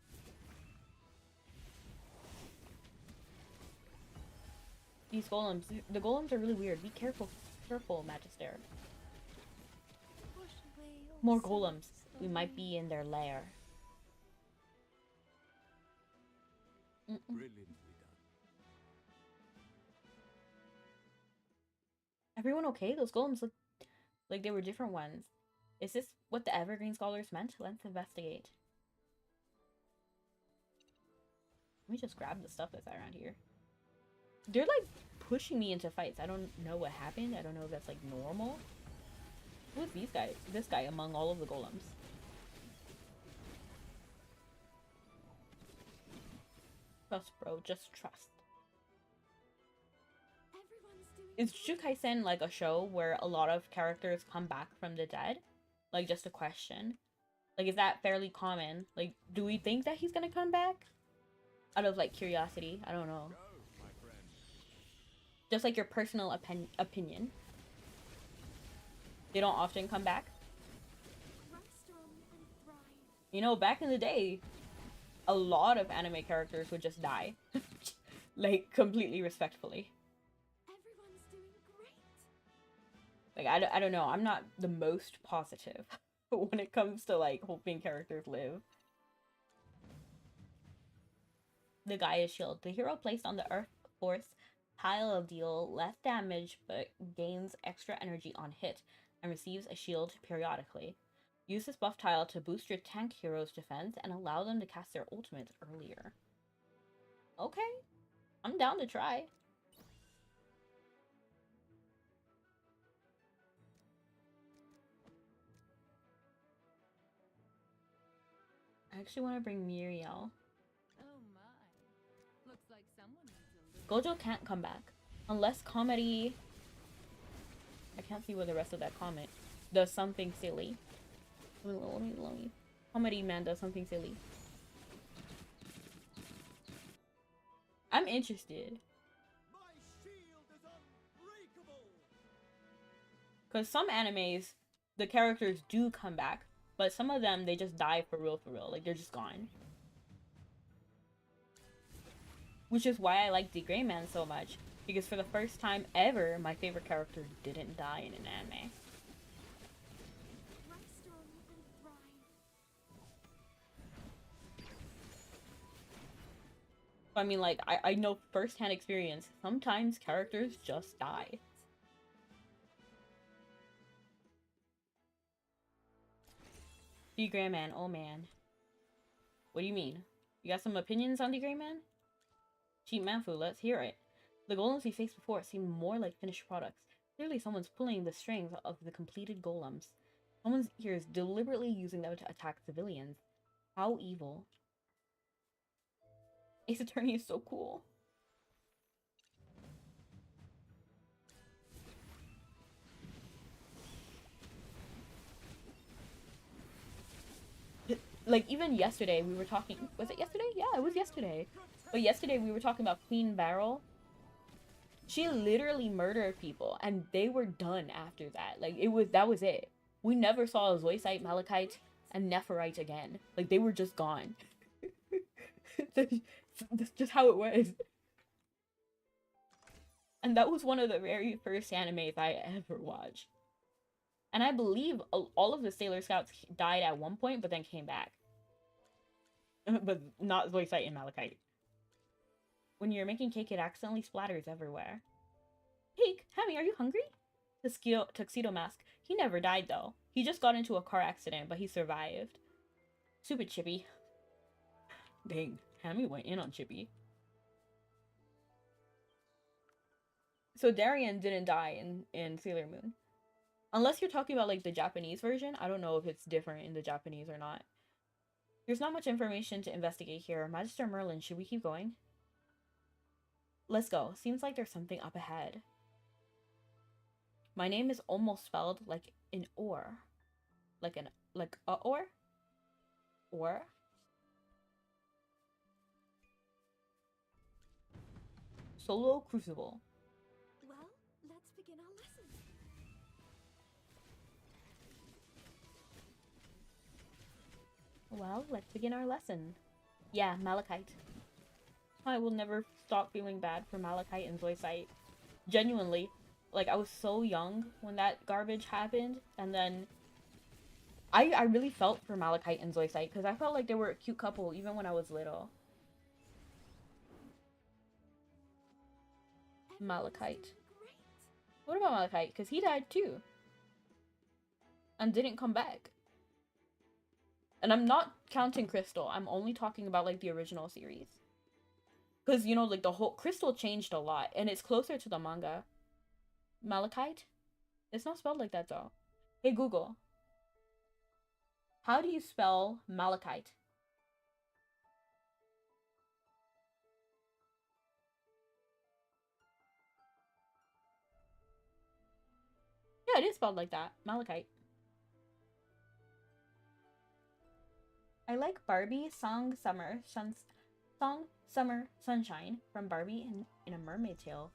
These golems, the golems are really weird. Be careful. Careful, Magister. Push away all More sense golems. We of might be in their lair. Brilliantly done. Everyone okay? Those golems look like they were different ones. Is this what the Evergreen Scholars meant? Let's investigate. Let me just grab the stuff that's around here. They're like pushing me into fights. I don't know what happened. I don't know if that's like normal. Who's these guys? This guy among all of the golems. Trust, bro. Just trust. Is Jukaisen like a show where a lot of characters come back from the dead? Like, just a question. Like, is that fairly common? Like, do we think that he's gonna come back? Out of, like, curiosity? I don't know. Just, like, your personal opinion. They don't often come back? You know, back in the day, a lot of anime characters would just die. Like, completely respectfully. Everyone's doing great. Like, I don't know. I'm not the most positive when it comes to, like, hoping characters live. The Gaia Shield. The hero placed on the Earth Force tile will deal less damage, but gains extra energy on hit, and receives a shield periodically. Use this buff tile to boost your tank hero's defense and allow them to cast their ultimates earlier. Okay. I'm down to try. I actually want to bring Muriel. Oh my. Looks like someone needs a little Gojo can't come back. Unless comedy... I can't see what the rest of that comment does something silly. Let me. Comedy man does something silly. I'm interested. My shield is unbreakable. Because some animes, the characters do come back. But some of them, they just die for real. Like, they're just gone. Which is why I like the Gray Man so much. Because for the first time ever, my favorite character didn't die in an anime. I mean, like, I know first-hand experience. Sometimes characters just die. The Gray Man, oh man. What do you mean? You got some opinions on the Gray Man? Cheap Manfu, let's hear it. The golems we faced before seem more like finished products. Clearly someone's pulling the strings of the completed golems. Someone's ears deliberately using them to attack civilians. How evil. Ace Attorney is so cool. Like, even yesterday we were talking... Was it yesterday? Yeah, it was yesterday. But yesterday we were talking about Queen Beryl. She literally murdered people, and they were done after that. Like, that was it. We never saw a Zoisite, Malachite, and Nephirite again. Like, they were just gone. That's just how it was. And that was one of the very first animes I ever watched. And I believe all of the Sailor Scouts died at one point, but then came back. But not Zoisite and Malachite. When you're making cake, it accidentally splatters everywhere. Cake? Hammy, are you hungry? Tuxedo Mask. He never died, though. He just got into a car accident, but he survived. Stupid Chippy. Dang, Hammy went in on Chippy. So Darien didn't die in Sailor Moon. Unless you're talking about, like, the Japanese version. I don't know if it's different in the Japanese or not. There's not much information to investigate here. Magister Merlin, should we keep going? Let's go. Seems like there's something up ahead. My name is almost spelled like an or. Like a or? Or? Solo Crucible. Well, let's begin our lesson. Well, let's begin our lesson. Yeah, Malachite. I will never stop feeling bad for Malachite and Zoisite. Genuinely, like, I was so young when that garbage happened, and then I really felt for Malachite and Zoisite, because I felt like they were a cute couple even when I was little. Malachite. What about Malachite? Because he died too. And didn't come back. And I'm not counting Crystal. I'm only talking about, like, the original series. Because, you know, like, the whole... Crystal changed a lot. And it's closer to the manga. Malachite? It's not spelled like that, though. Hey, Google. How do you spell Malachite? Yeah, it is spelled like that. Malachite. I like Barbie Song Summer Sunshine from Barbie in a Mermaid Tale.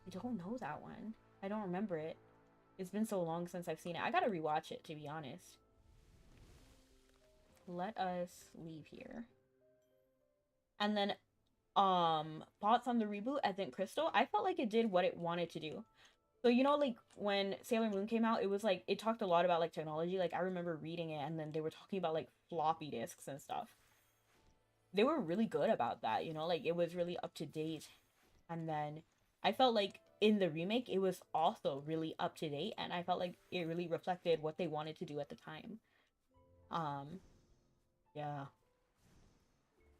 I don't know that one. I don't remember it. It's been so long since I've seen it. I gotta rewatch it, to be honest. Let us leave here. And then, thoughts on the reboot? I think Crystal, I felt like it did what it wanted to do. So, you know, like, when Sailor Moon came out, it was, like, it talked a lot about, like, technology. Like, I remember reading it, and then they were talking about, like, floppy disks and stuff. They were really good about that, you know? Like, it was really up to date. And then I felt like in the remake, it was also really up to date, and I felt like it really reflected what they wanted to do at the time. Yeah.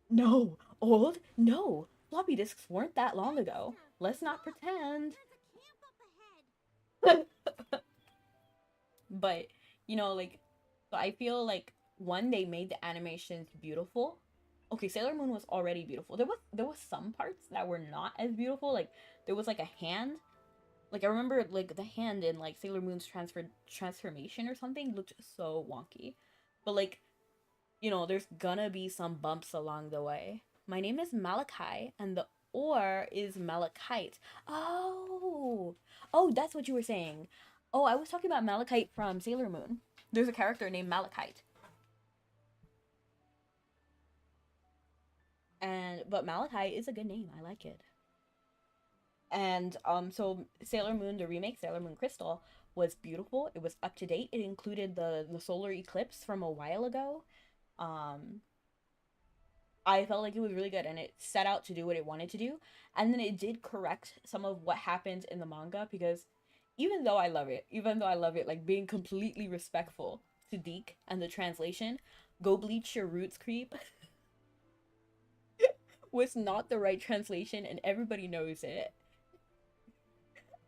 No! Old? No! Floppy disks weren't that long ago. Let's not pretend. But, you know, like, so I feel like, one, they made the animations beautiful. Okay, Sailor Moon was already beautiful. There was some parts that were not as beautiful. Like, there was, like, a hand. Like, I remember, like, the hand in, like, Sailor Moon's transformation or something looked so wonky. But, like, you know, there's gonna be some bumps along the way. My name is Malachi, and the or is Malachite. Oh! Oh, that's what you were saying. Oh, I was talking about Malachite from Sailor Moon. There's a character named Malachite. But Malachite is a good name. I like it. And so Sailor Moon, the remake, Sailor Moon Crystal, was beautiful. It was up to date. It included the solar eclipse from a while ago. I felt like it was really good, and it set out to do what it wanted to do. And then it did correct some of what happened in the manga, because even though I love it, like, being completely respectful to Deke and the translation, go bleach your roots, creep, was not the right translation, and everybody knows it.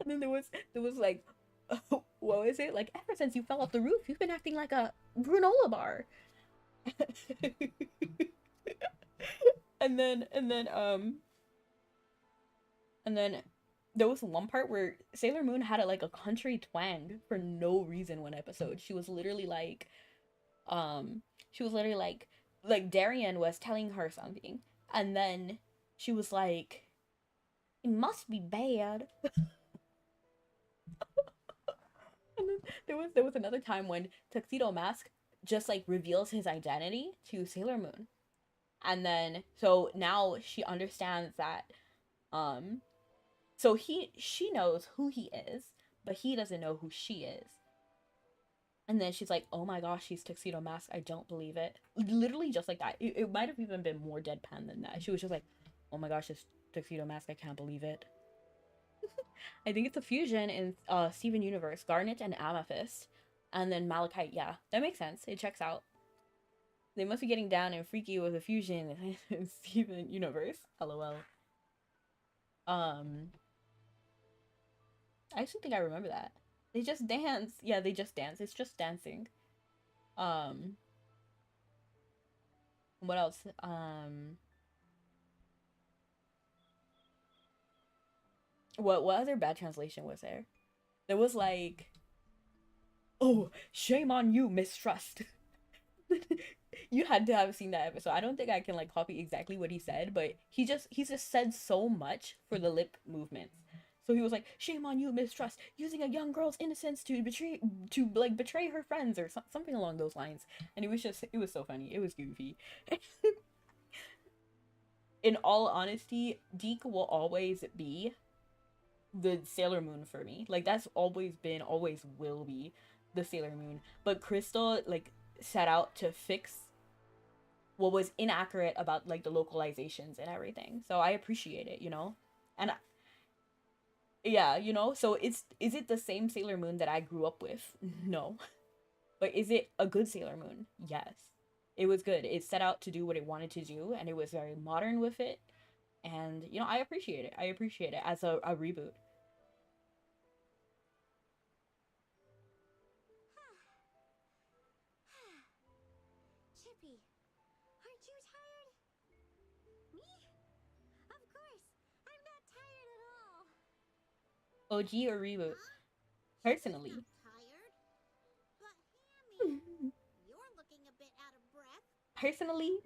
And then there was like, what was it? Like, ever since you fell off the roof, you've been acting like a granola bar. and then there was one part where Sailor Moon had like a country twang for no reason one episode. She was literally like Darien was telling her something, and then she was like, "It must be bad." And then there was another time when Tuxedo Mask just like reveals his identity to Sailor Moon. And then so now she understands that so she knows who he is, but he doesn't know who she is. And then she's like, "Oh my gosh, he's Tuxedo Mask. I don't believe it." Literally just like that. It might have even been more deadpan than that. She was just like, "Oh my gosh, it's Tuxedo Mask. I can't believe it." I think it's a fusion in Steven Universe, Garnet and Amethyst, and then Malachite. Yeah, that makes sense. It checks out. They must be getting down and freaky with a fusion in Steven Universe. LOL. I actually think I remember that. They just dance. Yeah, they just dance. It's just dancing. What else? What other bad translation was there? There was like, "Oh, shame on you, mistrust." You had to have seen that episode. I don't think I can like copy exactly what he said, but he just said so much for the lip movements. So he was like, "Shame on you, mistrust, using a young girl's innocence to betray her friends," or something along those lines. And it was so funny. It was goofy. In all honesty, Deke will always be the Sailor Moon for me. Like that's always been, always will be the Sailor Moon. But Crystal like set out to fix what was inaccurate about like the localizations and everything. So I appreciate it, you know? And yeah, you know, so is it the same Sailor Moon that I grew up with? No. But is it a good Sailor Moon? Yes. It was good. It set out to do what it wanted to do, and it was very modern with it. And, you know, I appreciate it. I appreciate it as a reboot. Chippy, aren't you tired? Me? Of course, I'm not tired at all. OG or reboot? Personally. Not tired. But Hammy, you're looking a bit out of breath. Personally,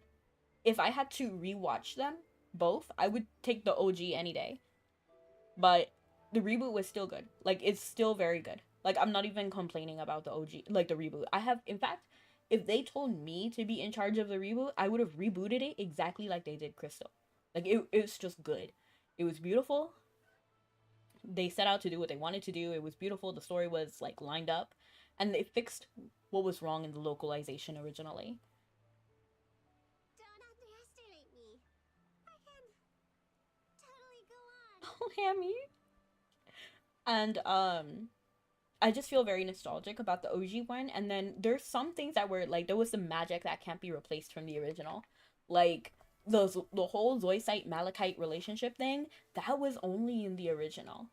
if I had to rewatch them both, I would take the OG any day. But the reboot was still good. Like, it's still very good. Like, I'm not even complaining about the OG, like the reboot. I have, in fact, if they told me to be in charge of the reboot, I would have rebooted it exactly like they did Crystal. Like, it's just good. It was beautiful. They set out to do what they wanted to do. It was beautiful. The story was, like, lined up. And they fixed what was wrong in the localization originally. Don't underestimate me. I can totally go on. Oh, Hammy. And, I just feel very nostalgic about the OG one. And then there's some things that were, like, there was some magic that can't be replaced from the original. Like, the whole Zoisite Malachite relationship thing, that was only in the original.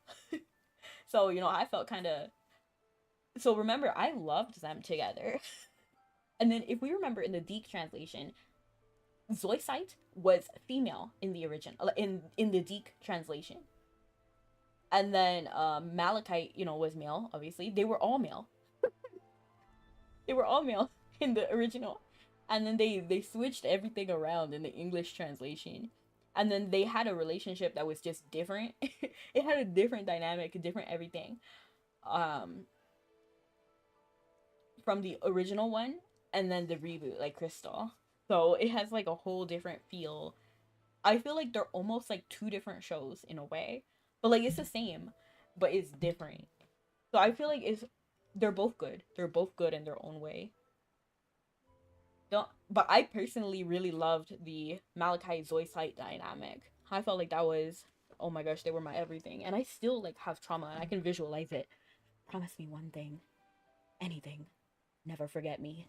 So, you know, I felt kind of... So, remember, I loved them together. And then, if we remember in the Deke translation, Zoisite was female in the original, in the Deke translation. And then Malachite, you know, was male, obviously. They were all male. They were all male in the original. And then they switched everything around in the English translation. And then they had a relationship that was just different. It had a different dynamic, a different everything. From the original one and then the reboot, like Crystal. So it has like a whole different feel. I feel like they're almost like two different shows in a way. But like it's the same, but it's different. So I feel like they're both good. They're both good in their own way. But I personally really loved the Malachi Zoisite dynamic. I felt like that was, oh my gosh, they were my everything. And I still like have trauma and I can visualize it. Promise me one thing. Anything. Never forget me.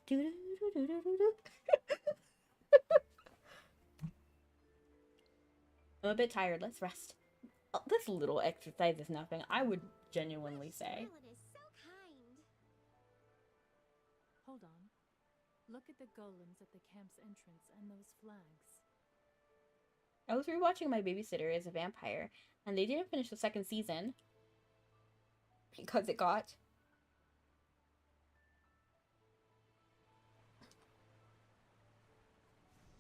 I'm a bit tired. Let's rest. This little exercise is nothing, I would genuinely say. Violet is so kind. Hold on. Look at the golems at the camp's entrance and those flags. I was rewatching My Babysitter as a Vampire, and they didn't finish the second season because it got...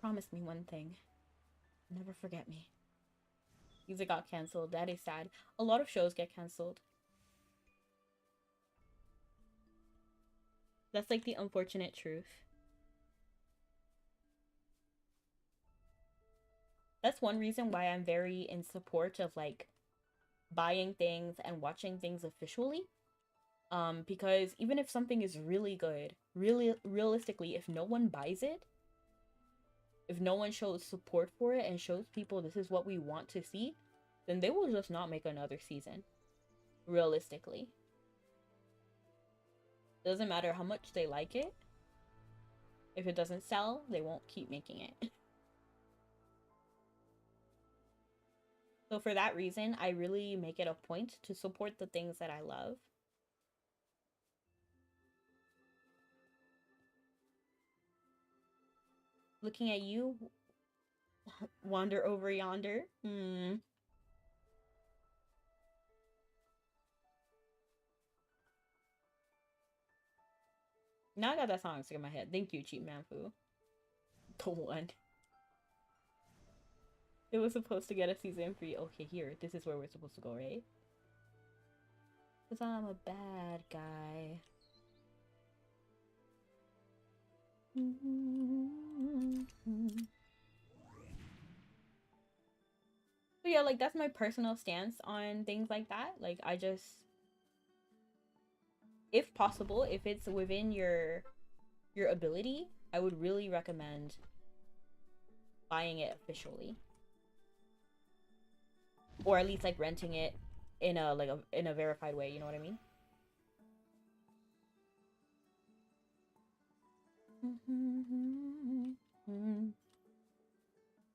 Promise me one thing. Never forget me. Because it got cancelled. That is sad. A lot of shows get cancelled. That's like the unfortunate truth. That's one reason why I'm very in support of like buying things and watching things officially. Because even if something is really good, really realistically, if no one buys it, if no one shows support for it and shows people this is what we want to see, then they will just not make another season. Realistically. Doesn't matter how much they like it. If it doesn't sell, they won't keep making it. So for that reason, I really make it a point to support the things that I love. Looking at you wander over yonder. Now I got that song stuck in my head. Thank you, Cheap Man Fu. The one. It was supposed to get a season 3. Okay, here. This is where we're supposed to go, right? Because I'm a bad guy. So yeah, yeah, like that's my personal stance on things like that. Like I just, if possible, if it's within your ability, I would really recommend buying it officially, or at least like renting it in a in a verified way, you know what I mean?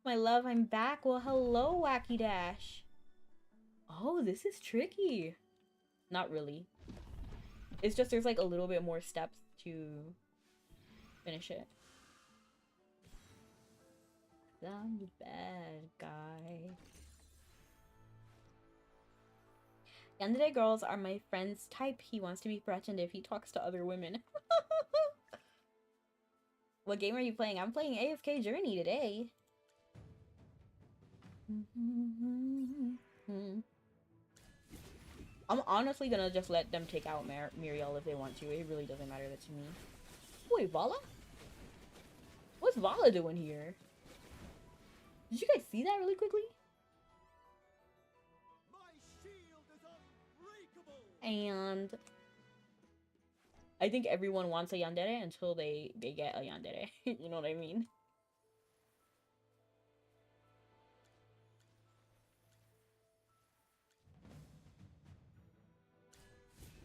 My love, I'm back. Well, hello, Wacky Dash. Oh, this is tricky. Not really. It's just there's like a little bit more steps to finish it. I'm the bad guy. Yandere girls are my friend's type. He wants to be threatened if he talks to other women. What game are you playing? I'm playing AFK Journey today. I'm honestly gonna just let them take out Muriel if they want to. It really doesn't matter to me. Wait, Vala? What's Vala doing here? Did you guys see that really quickly? My shield is unbreakable. And I think everyone wants a yandere until they get a yandere. You know what I mean?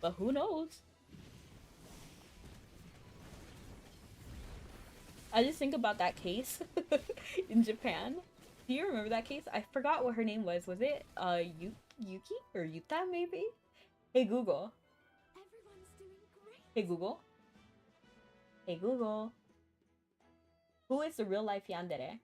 But who knows? I just think about that case in Japan. Do you remember that case? I forgot what her name was. Was it Yuki or Yuta maybe? Hey Google. Everyone's doing great. Hey Google. Hey Google. Who is the real life yandere?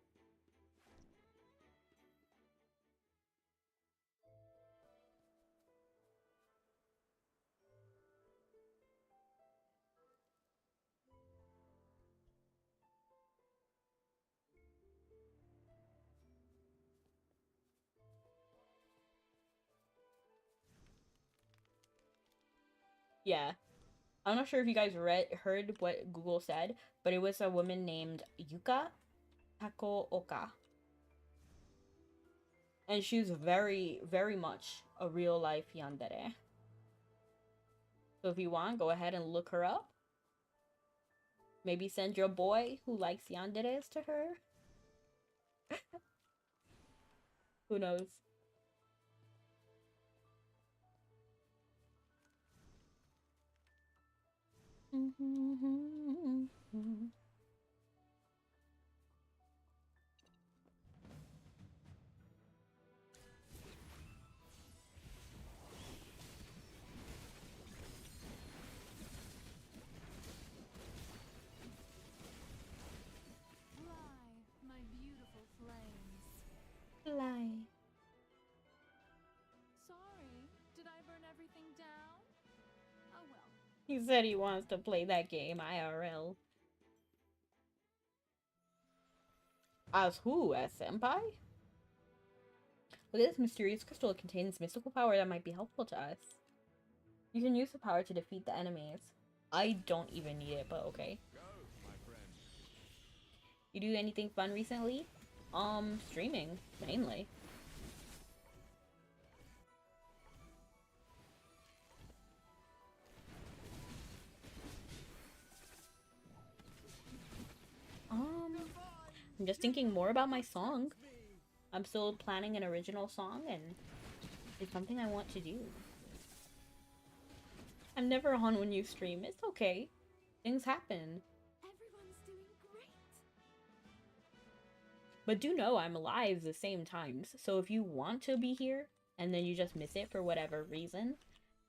Yeah. I'm not sure if you guys heard what Google said, but it was a woman named Yuka Takooka. And she's very, very much a real life yandere. So if you want, go ahead and look her up. Maybe send your boy who likes yanderes to her. Who knows? Fly, my beautiful flames. Fly. Sorry, did I burn everything down? Oh well. He said he wants to play that game IRL. As who? As Senpai? Look at this mysterious crystal. It contains mystical power that might be helpful to us. You can use the power to defeat the enemies. I don't even need it, but okay. Go, my friend. You do anything fun recently? Streaming, mainly. I'm just thinking more about my song. I'm still planning an original song, and it's something I want to do. I'm never on when you stream. It's okay. Things happen. Everyone's doing great. But do know I'm live the same times. So if you want to be here, and then you just miss it for whatever reason,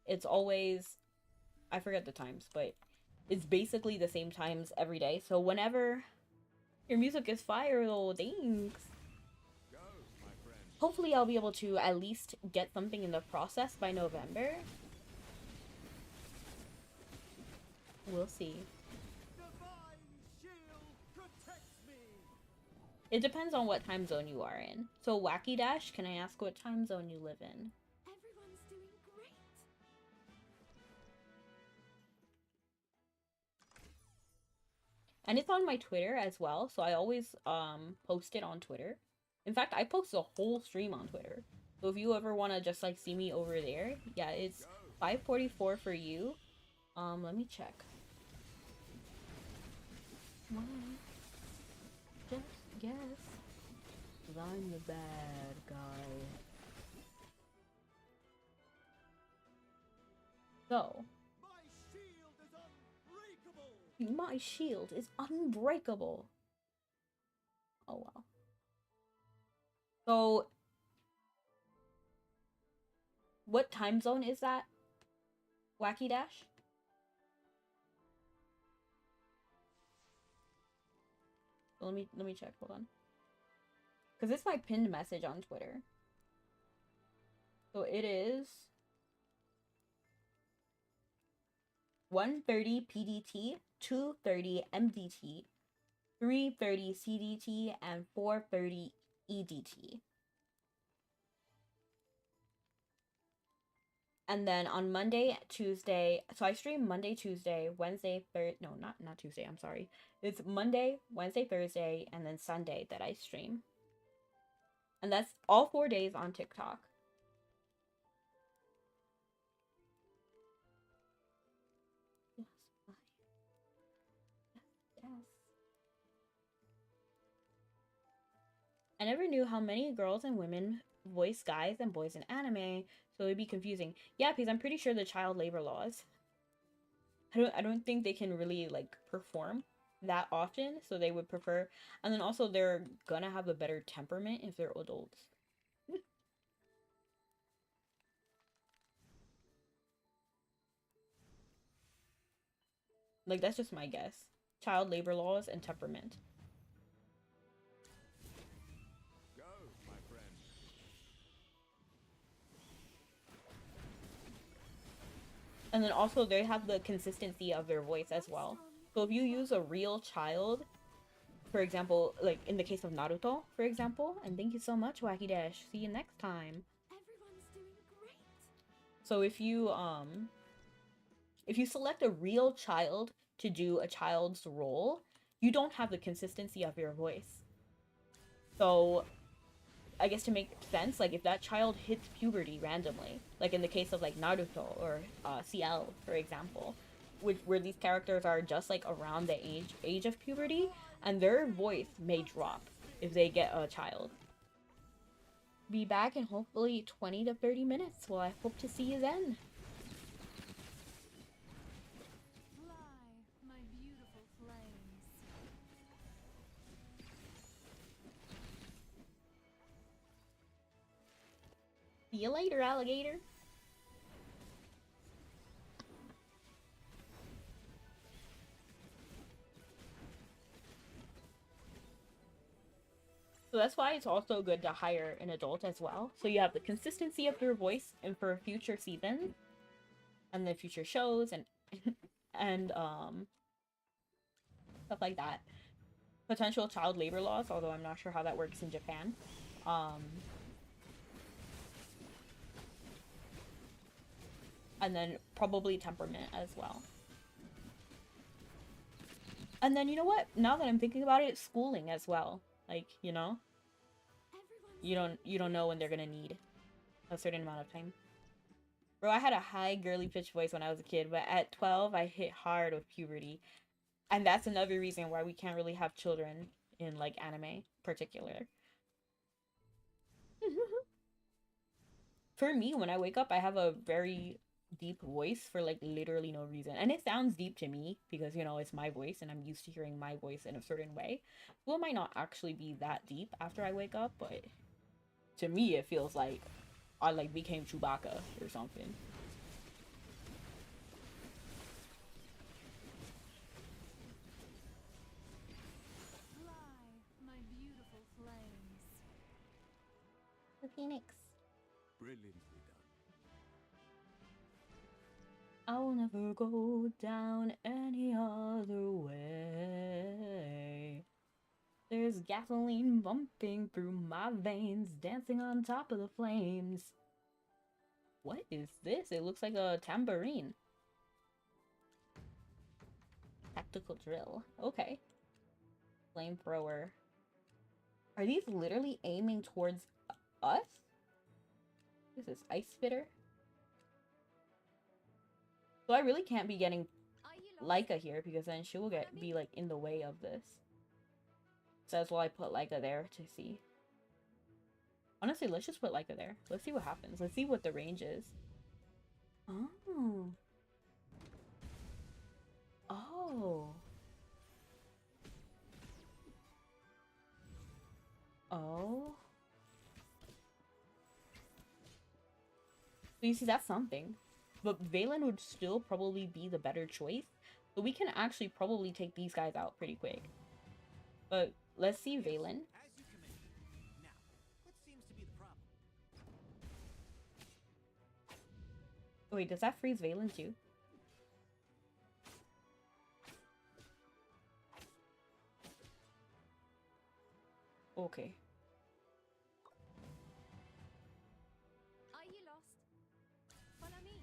it's always... I forget the times, but it's basically the same times every day. So whenever your music is fire, though, thanks. Go, my friend. Hopefully I'll be able to at least get something in the process by November. We'll see. Divine shield protects me. It depends on what time zone you are in. So Wacky Dash, can I ask what time zone you live in? Everyone's doing great. And it's on my Twitter as well, so I always post it on Twitter. In fact, I post the whole stream on Twitter. So if you ever want to just like see me over there, yeah, it's 5:44 for you. Let me check. Why? Just guess. 'Cause I'm the bad guy. So. My shield is unbreakable. Oh wow. So. What time zone is that? Wacky Dash? Let me check, hold on. Because it's my pinned message on Twitter. So it is 1:30 PDT, 2:30 MDT, 3:30 CDT, and 4:30 EDT. And then on Monday, Tuesday, so I stream Monday, Tuesday, Wednesday, no, not Tuesday, I'm sorry. It's Monday, Wednesday, Thursday, and then Sunday that I stream. And that's all 4 days on TikTok. Yes, yes. I never knew how many girls and women voice guys and boys in anime, so it'd be confusing. Yeah, because I'm pretty sure the child labor laws. I don't think they can really like perform that often, so they would prefer, and then also they're gonna have a better temperament if they're adults. Like that's just my guess. Child labor laws and temperament. Go, my friend. And then also they have the consistency of their voice as well. So if you use a real child, for example, like in the case of Naruto, for example, and thank you so much, Wacky Dash. See you next time. Everyone's doing great. So if you select a real child to do a child's role, you don't have the consistency of your voice. So I guess to make sense, like if that child hits puberty randomly, like in the case of like Naruto or CL, for example, where these characters are just like around the age of puberty, and their voice may drop if they get a child. Be back in hopefully 20 to 30 minutes. Well, I hope to see you then. Fly, my beautiful flames. See you later, alligator. So that's why it's also good to hire an adult as well. So you have the consistency of your voice and for future seasons and the future shows and and stuff like that. Potential child labor laws, although I'm not sure how that works in Japan. And then probably temperament as well. And then you know what? Now that I'm thinking about it, schooling as well. Like, you know, you don't know when they're gonna need a certain amount of time. Bro, I had a high girly pitch voice when I was a kid, but at 12 I hit hard with puberty. And that's another reason why we can't really have children in like anime particular. For me, when I wake up, I have a very deep voice for like literally no reason, and it sounds deep to me because you know it's my voice and I'm used to hearing my voice in a certain way. Well, it might not actually be that deep after I wake up, but to me it feels like I like became Chewbacca or something. Fly, my beautiful flames. The Phoenix. Brilliantly done. I'll never go down any other way. There's gasoline bumping through my veins, dancing on top of the flames. What is this? It looks like a tambourine. Tactical drill. Okay. Flamethrower. Are these literally aiming towards us? This is Ice Fitter. So I really can't be getting Leica here because then she will be like in the way of this. So that's why I put Leica there to see. Honestly, let's just put Leica there. Let's see what happens. Let's see what the range is. Oh. Oh. Oh. So you see, that's something. But Valen would still probably be the better choice. So we can actually probably take these guys out pretty quick. But let's see Valen. As you command. Now, what seems to be the problem? Wait, does that freeze Valen too? Okay. Are you lost? Follow me.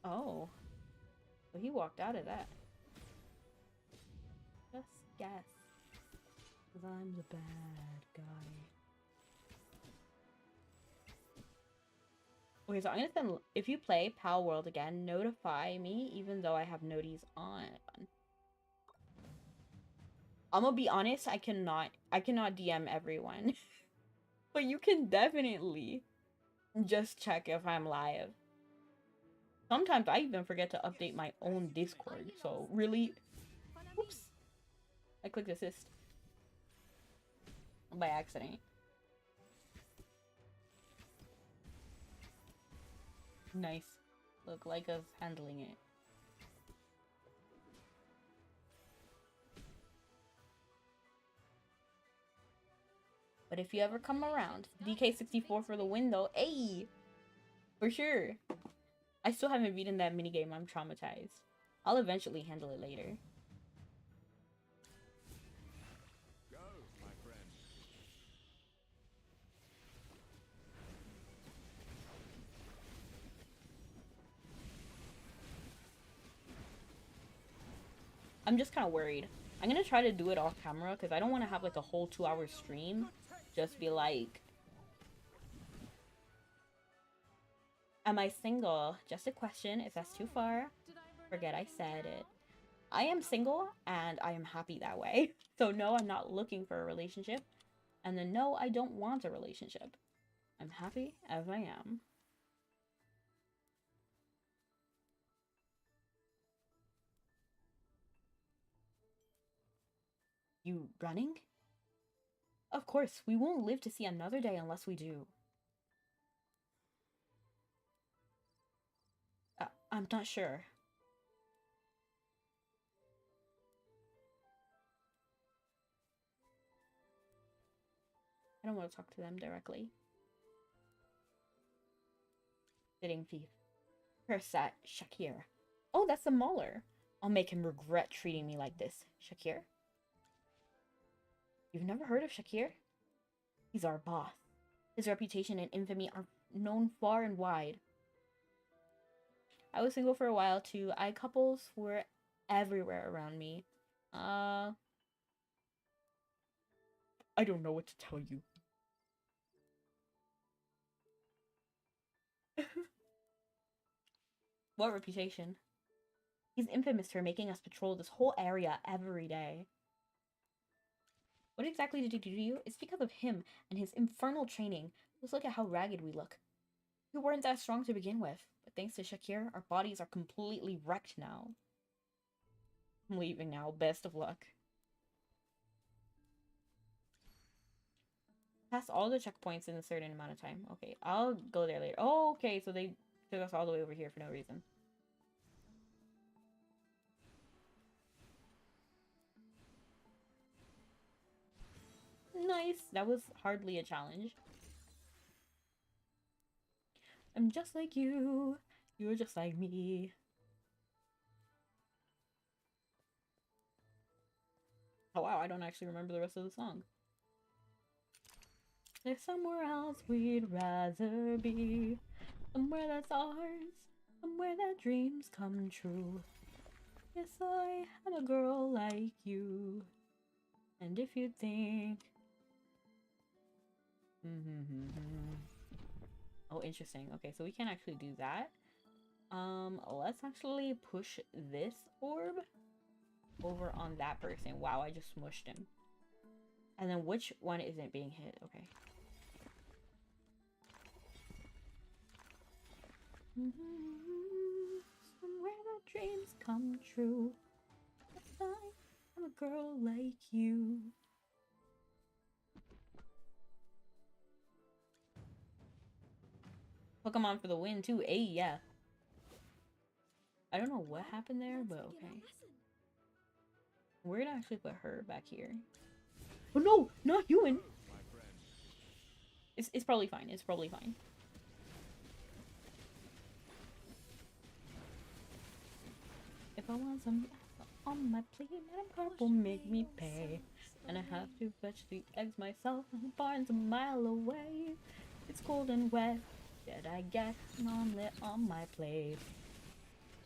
Oh. So he walked out of that. Just guess. Because I'm the bad guy. Okay, so I'm gonna send, if you play Pal World again, notify me even though I have noties on. I'm gonna be honest, I cannot DM everyone. But you can definitely just check if I'm live. Sometimes I even forget to update my own Discord, so really... Oops. I clicked assist. By accident. Nice. Look, Leica's handling it. But if you ever come around, DK64 for the win though. Ayy! For sure. I still haven't beaten that minigame. I'm traumatized. I'll eventually handle it later. Go, my friend. I'm just kind of worried. I'm gonna try to do it off camera because I don't want to have like a whole 2-hour stream. Just be like, am I single? Just a question. If that's too far, forget I said it. I am single and I am happy that way. So no, I'm not looking for a relationship. And then no, I don't want a relationship. I'm happy as I am. You running? Of course, we won't live to see another day unless we do. I'm not sure. I don't want to talk to them directly. Sitting thief. Persat Shakir. Oh, that's the Mauler. I'll make him regret treating me like this. Shakir? You've never heard of Shakir? He's our boss. His reputation and infamy are known far and wide. I was single for a while too. Couples were everywhere around me. I don't know what to tell you. What reputation? He's infamous for making us patrol this whole area every day. What exactly did he do to you? It's because of him and his infernal training. Just look at how ragged we look. We weren't that strong to begin with, but thanks to Shakir, our bodies are completely wrecked now. I'm leaving now. Best of luck. Pass all the checkpoints in a certain amount of time. Okay, I'll go there later. Oh, okay, so they took us all the way over here for no reason. Nice. That was hardly a challenge. I'm just like you. You're just like me. Oh wow, I don't actually remember the rest of the song. There's somewhere else we'd rather be. Somewhere that's ours. Somewhere that dreams come true. Yes, I am a girl like you. And if you think Oh, interesting. Okay, so we can actually do that. Let's actually push this orb over on that person. Wow, I just smushed him. And then which one isn't being hit? Okay. Somewhere the dreams come true. I'm a girl like you. Pokemon for the win too. Hey, yeah. I don't know what happened there, but okay. We're gonna actually put her back here. Oh no, not Ewan. It's probably fine. It's probably fine. If I want some on my plate, and purple make me pay. And I have to fetch the eggs myself, and the barn's a mile away. It's cold and wet, yet I get an omelet on my plate.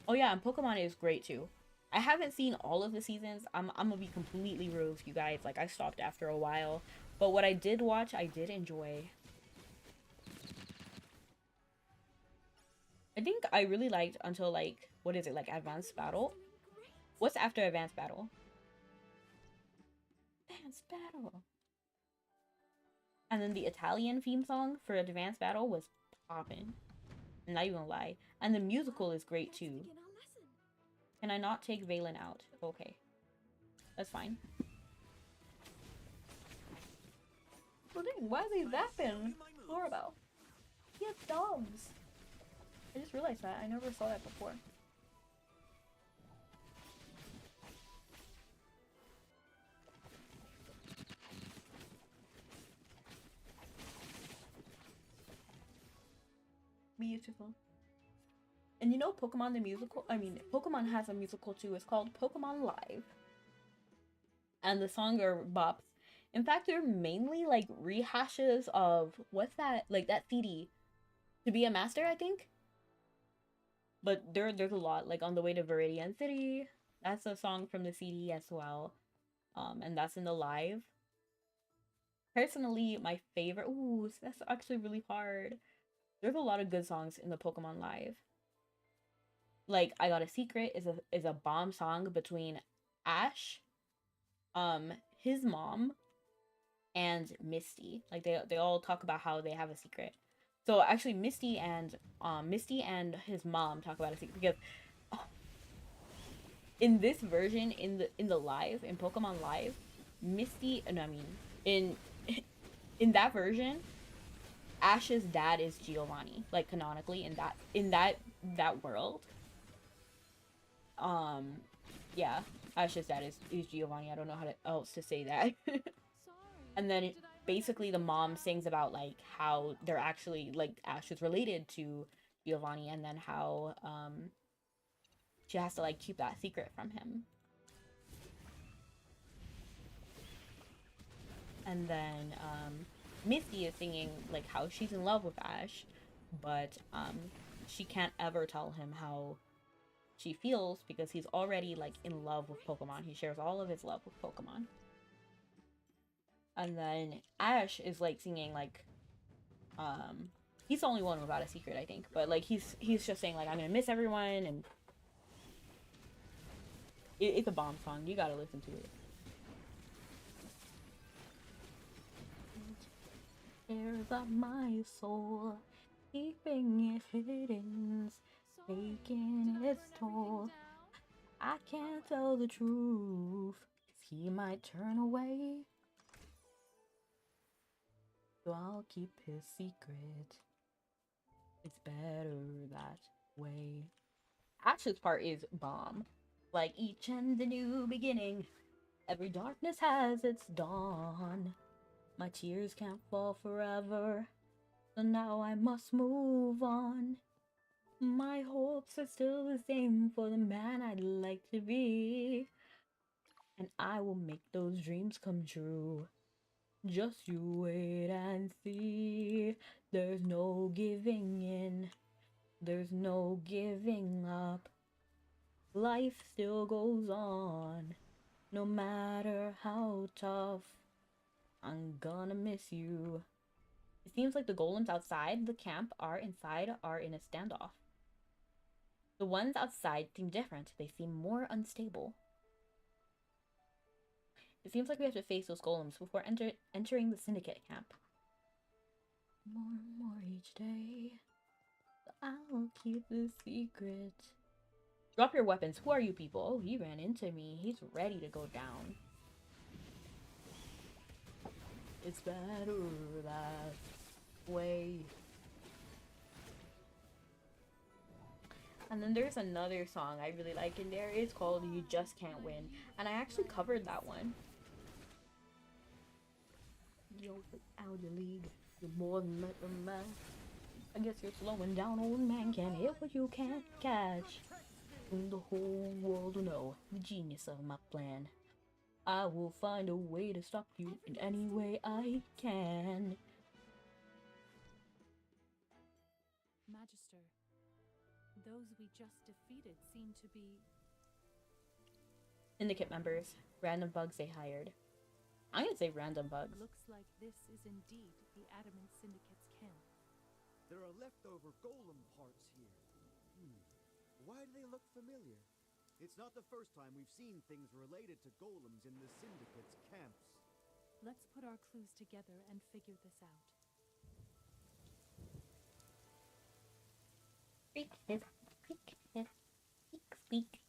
Oh yeah, and Pokemon is great too. I haven't seen all of the seasons. I'm gonna be completely real with you guys. Like, I stopped after a while. But what I did watch, I did enjoy. I think I really liked until, like, what is it, like, Advanced Battle? What's after Advanced Battle? Advanced Battle. And then the Italian theme song for Advanced Battle was poppin'. I'm not even gonna lie. And the musical is great too. Can I not take Valen out? Okay. That's fine. Well, dang, why are they zapping Floribel? He has dogs. I just realized that. I never saw that before. Beautiful. And you know Pokemon the musical? I mean, Pokemon has a musical too. It's called Pokemon Live. And the songs are bops. In fact, they're mainly like rehashes of what's that? Like that CD. To Be a Master, I think. But there's a lot. Like On the Way to Viridian City. That's a song from the CD as well. And that's in the live. Personally, my favorite. Ooh, that's actually really hard. There's a lot of good songs in the Pokemon Live. Like I Got a Secret is a bomb song between Ash, his mom, and Misty. Like they all talk about how they have a secret. So actually Misty and his mom talk about a secret because in this version in the live in Pokemon Live, Misty no, I mean in that version, Ash's dad is Giovanni, like canonically in that world. Yeah, Ash's dad is Giovanni. I don't know how else to say that. And then basically the mom sings about like how they're actually like Ash is related to Giovanni, and then how she has to like keep that secret from him. And then Misty is singing like how she's in love with Ash, but she can't ever tell him how she feels because he's already like in love with Pokemon. He shares all of his love with Pokemon. And then Ash is like singing like he's the only one without a secret, I think, but like he's just saying like I'm gonna miss everyone, and it's a bomb song. You gotta listen to it. Tears of my soul, keeping it hidden, taking its toll. I can't tell the truth, 'cause he might turn away. So I'll keep his secret. It's better that way. Ash's part is bomb. Like each and a new beginning, every darkness has its dawn. My tears can't fall forever, so now I must move on. My hopes are still the same for the man I'd like to be, and I will make those dreams come true. Just you wait and see. There's no giving in, there's no giving up. Life still goes on, no matter how tough. I'm gonna miss you, It seems like the golems outside the camp are in a standoff. The ones outside seem different. They seem more unstable. It seems like we have to face those golems before entering the syndicate camp. More and more each day. I'll keep the secret. Drop your weapons. Who are you people? Oh, he ran into me. He's ready to go down. It's better that way. And then there's another song I really like in there. It's called You Just Can't Win. And I actually covered that one. Yo, out the league. You're more than a man. I guess you're slowing down, old man. Can't hit what you can't catch. And the whole world will know the genius of my plan. I will find a way to stop you in any way I can. Magister, those we just defeated seem to be... Syndicate members. Random bugs they hired. I'm gonna say random bugs. Looks like this is indeed the Adamant Syndicate's camp. There are leftover golem parts here. Why do they look familiar? It's not the first time we've seen things related to golems in the Syndicate's camps. Let's put our clues together and figure this out. Squeak, squeak, squeak, squeak.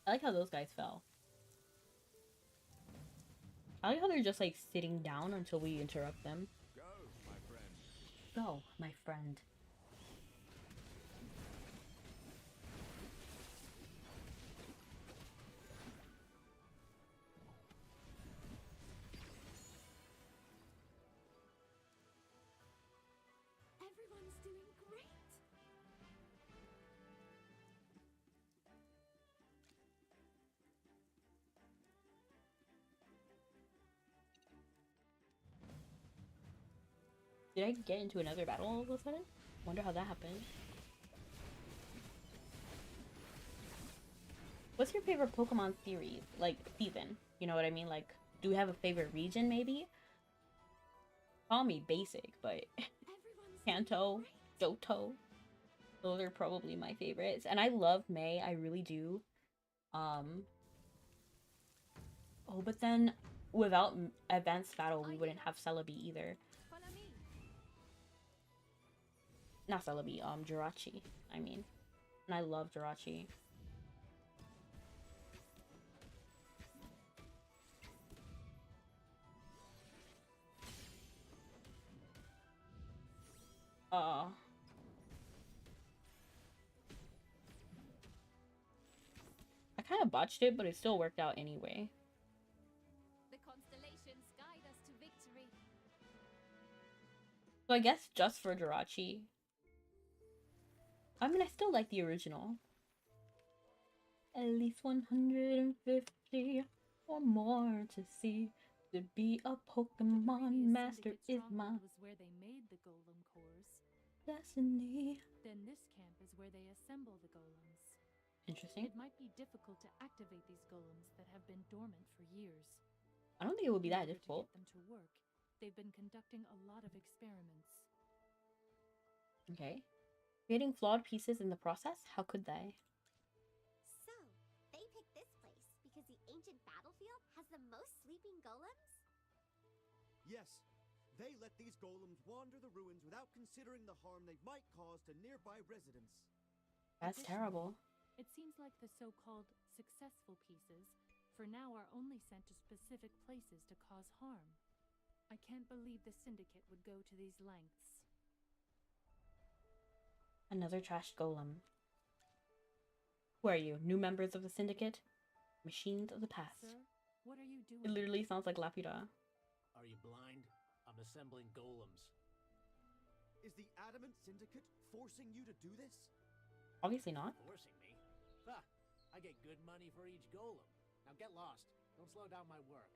I like how those guys fell. I like how they're just like sitting down until we interrupt them. Go, my friend. Go, my friend. Everyone's doing great! Did I get into another battle all of a sudden? Wonder how that happened. What's your favorite Pokemon series? Like, season? You know what I mean? Like, do we have a favorite region, maybe? Call me basic, but... Kanto, Johto. Those are probably my favorites. And I love May, I really do. Oh, but then, without Advanced Battle, we wouldn't have Celebi either. Follow me! Not Celebi, Jirachi, I mean. And I love Jirachi. I kind of botched it, but it still worked out anyway. The constellations guide us to victory. So I guess just for Jirachi. I mean, I still like the original. At least 150 or more to see. To be a Pokemon master is my was where they made the golem cores. destiny. Then this camp is where they assemble the golems. Interesting. It might be difficult to activate these golems that have been dormant for years. I don't think it would be In that order to difficult. get them to work, they've been conducting a lot of experiments. Okay. Creating flawed pieces in the process? How could they? So, they picked this place because the ancient battlefield has the most sleeping golems? Yes, they let these golems wander the ruins without considering the harm they might cause to nearby residents. That's Additionally, terrible. It seems like the so-called successful pieces for now are only sent to specific places to cause harm. I can't believe the Syndicate would go to these lengths. Another trashed golem. Who are you? New members of the Syndicate? Machines of the past. Sir, what are you doing? It literally sounds like Laputa. Are you blind? I'm assembling golems. Is the Adamant Syndicate forcing you to do this? Obviously not. Forcing me? Ha! I get good money for each golem. Now get lost. Don't slow down my work.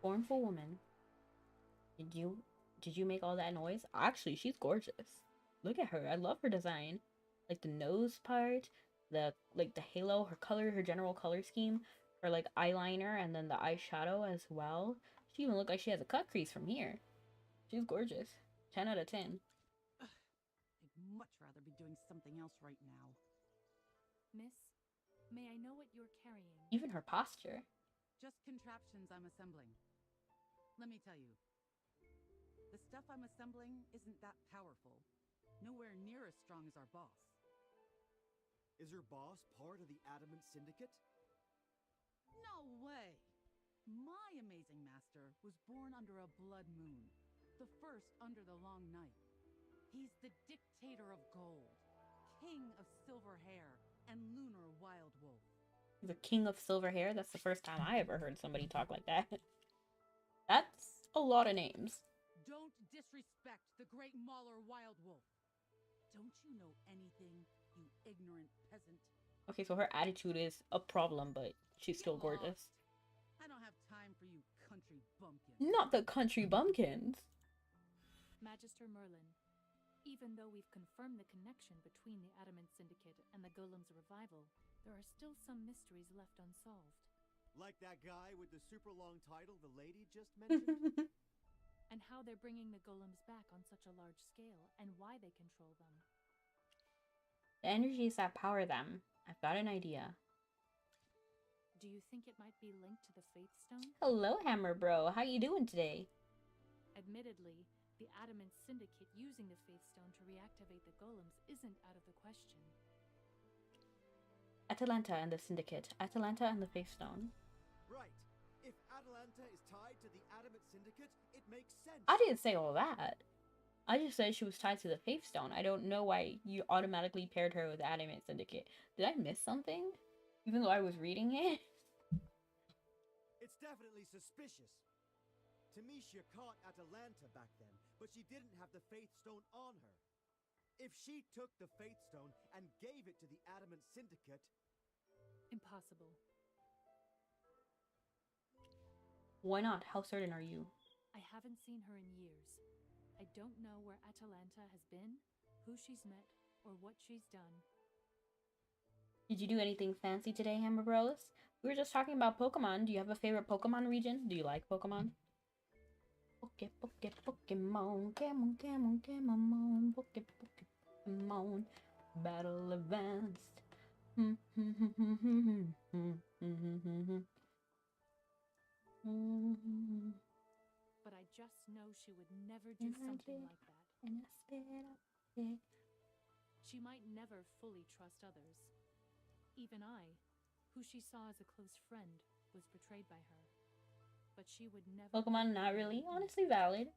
Formful woman. Did you make all that noise? Actually, she's gorgeous. Look at her. I love her design. Like the nose part, the halo, her color, her general color scheme. Her like eyeliner and then the eyeshadow as well. She even look like she has a cut crease from here. She's gorgeous. 10 out of 10. I'd much rather be doing something else right now. Miss, may I know what you're carrying? Even her posture. Just contraptions I'm assembling. Let me tell you, the stuff I'm assembling isn't that powerful. Nowhere near as strong as our boss. Is your boss part of the Adamant Syndicate? No way! My amazing master was born under a blood moon, the first under the long night. He's the dictator of gold, king of silver hair, and lunar wild wolf. The king of silver hair? That's the first time I ever heard somebody talk like that. That's a lot of names. Don't disrespect the great Mauler wild wolf. Don't you know anything, you ignorant peasant? Okay, so her attitude is a problem, but she's still Get gorgeous. lost. I don't have time for you country bumpkins. Not the country bumpkins. Magister Merlin, even though we've confirmed the connection between the Adamant Syndicate and the Golem's revival, there are still some mysteries left unsolved. Like that guy with the super long title the lady just mentioned? And how they're bringing the Golems back on such a large scale, and why they control them. The energies that power them. I've got an idea. Do you think it might be linked to the Faith Stone? Hello, Hammer Bro. How you doing today? Admittedly, the Adamant Syndicate using the Faith Stone to reactivate the Golems isn't out of the question. Atalanta and the Syndicate. Atalanta and the Faith Stone. Right. If Atalanta is tied to the Adamant Syndicate, it makes sense. I didn't say all that. I just said she was tied to the Faith Stone. I don't know why you automatically paired her with the Adamant Syndicate. Did I miss something? Even though I was reading it? It's definitely suspicious. Tamisha caught Atalanta back then, but she didn't have the Faith Stone on her. If she took the Faith Stone and gave it to the Adamant Syndicate... Impossible. Why not? How certain are you? I haven't seen her in years. I don't know where Atalanta has been, who she's met, or what she's done. Did you do anything fancy today, Hammer Bros? We were just talking about Pokemon. Do you have a favorite Pokemon region? Do you like Pokemon? Pokemon, Pokemon, Pokemon, battle advanced. But I just know she would never do something like that. And I spit up it. She might never fully trust others. Even I, who she saw as a close friend, was betrayed by her. But she would never... Pokemon, not really. Honestly valid.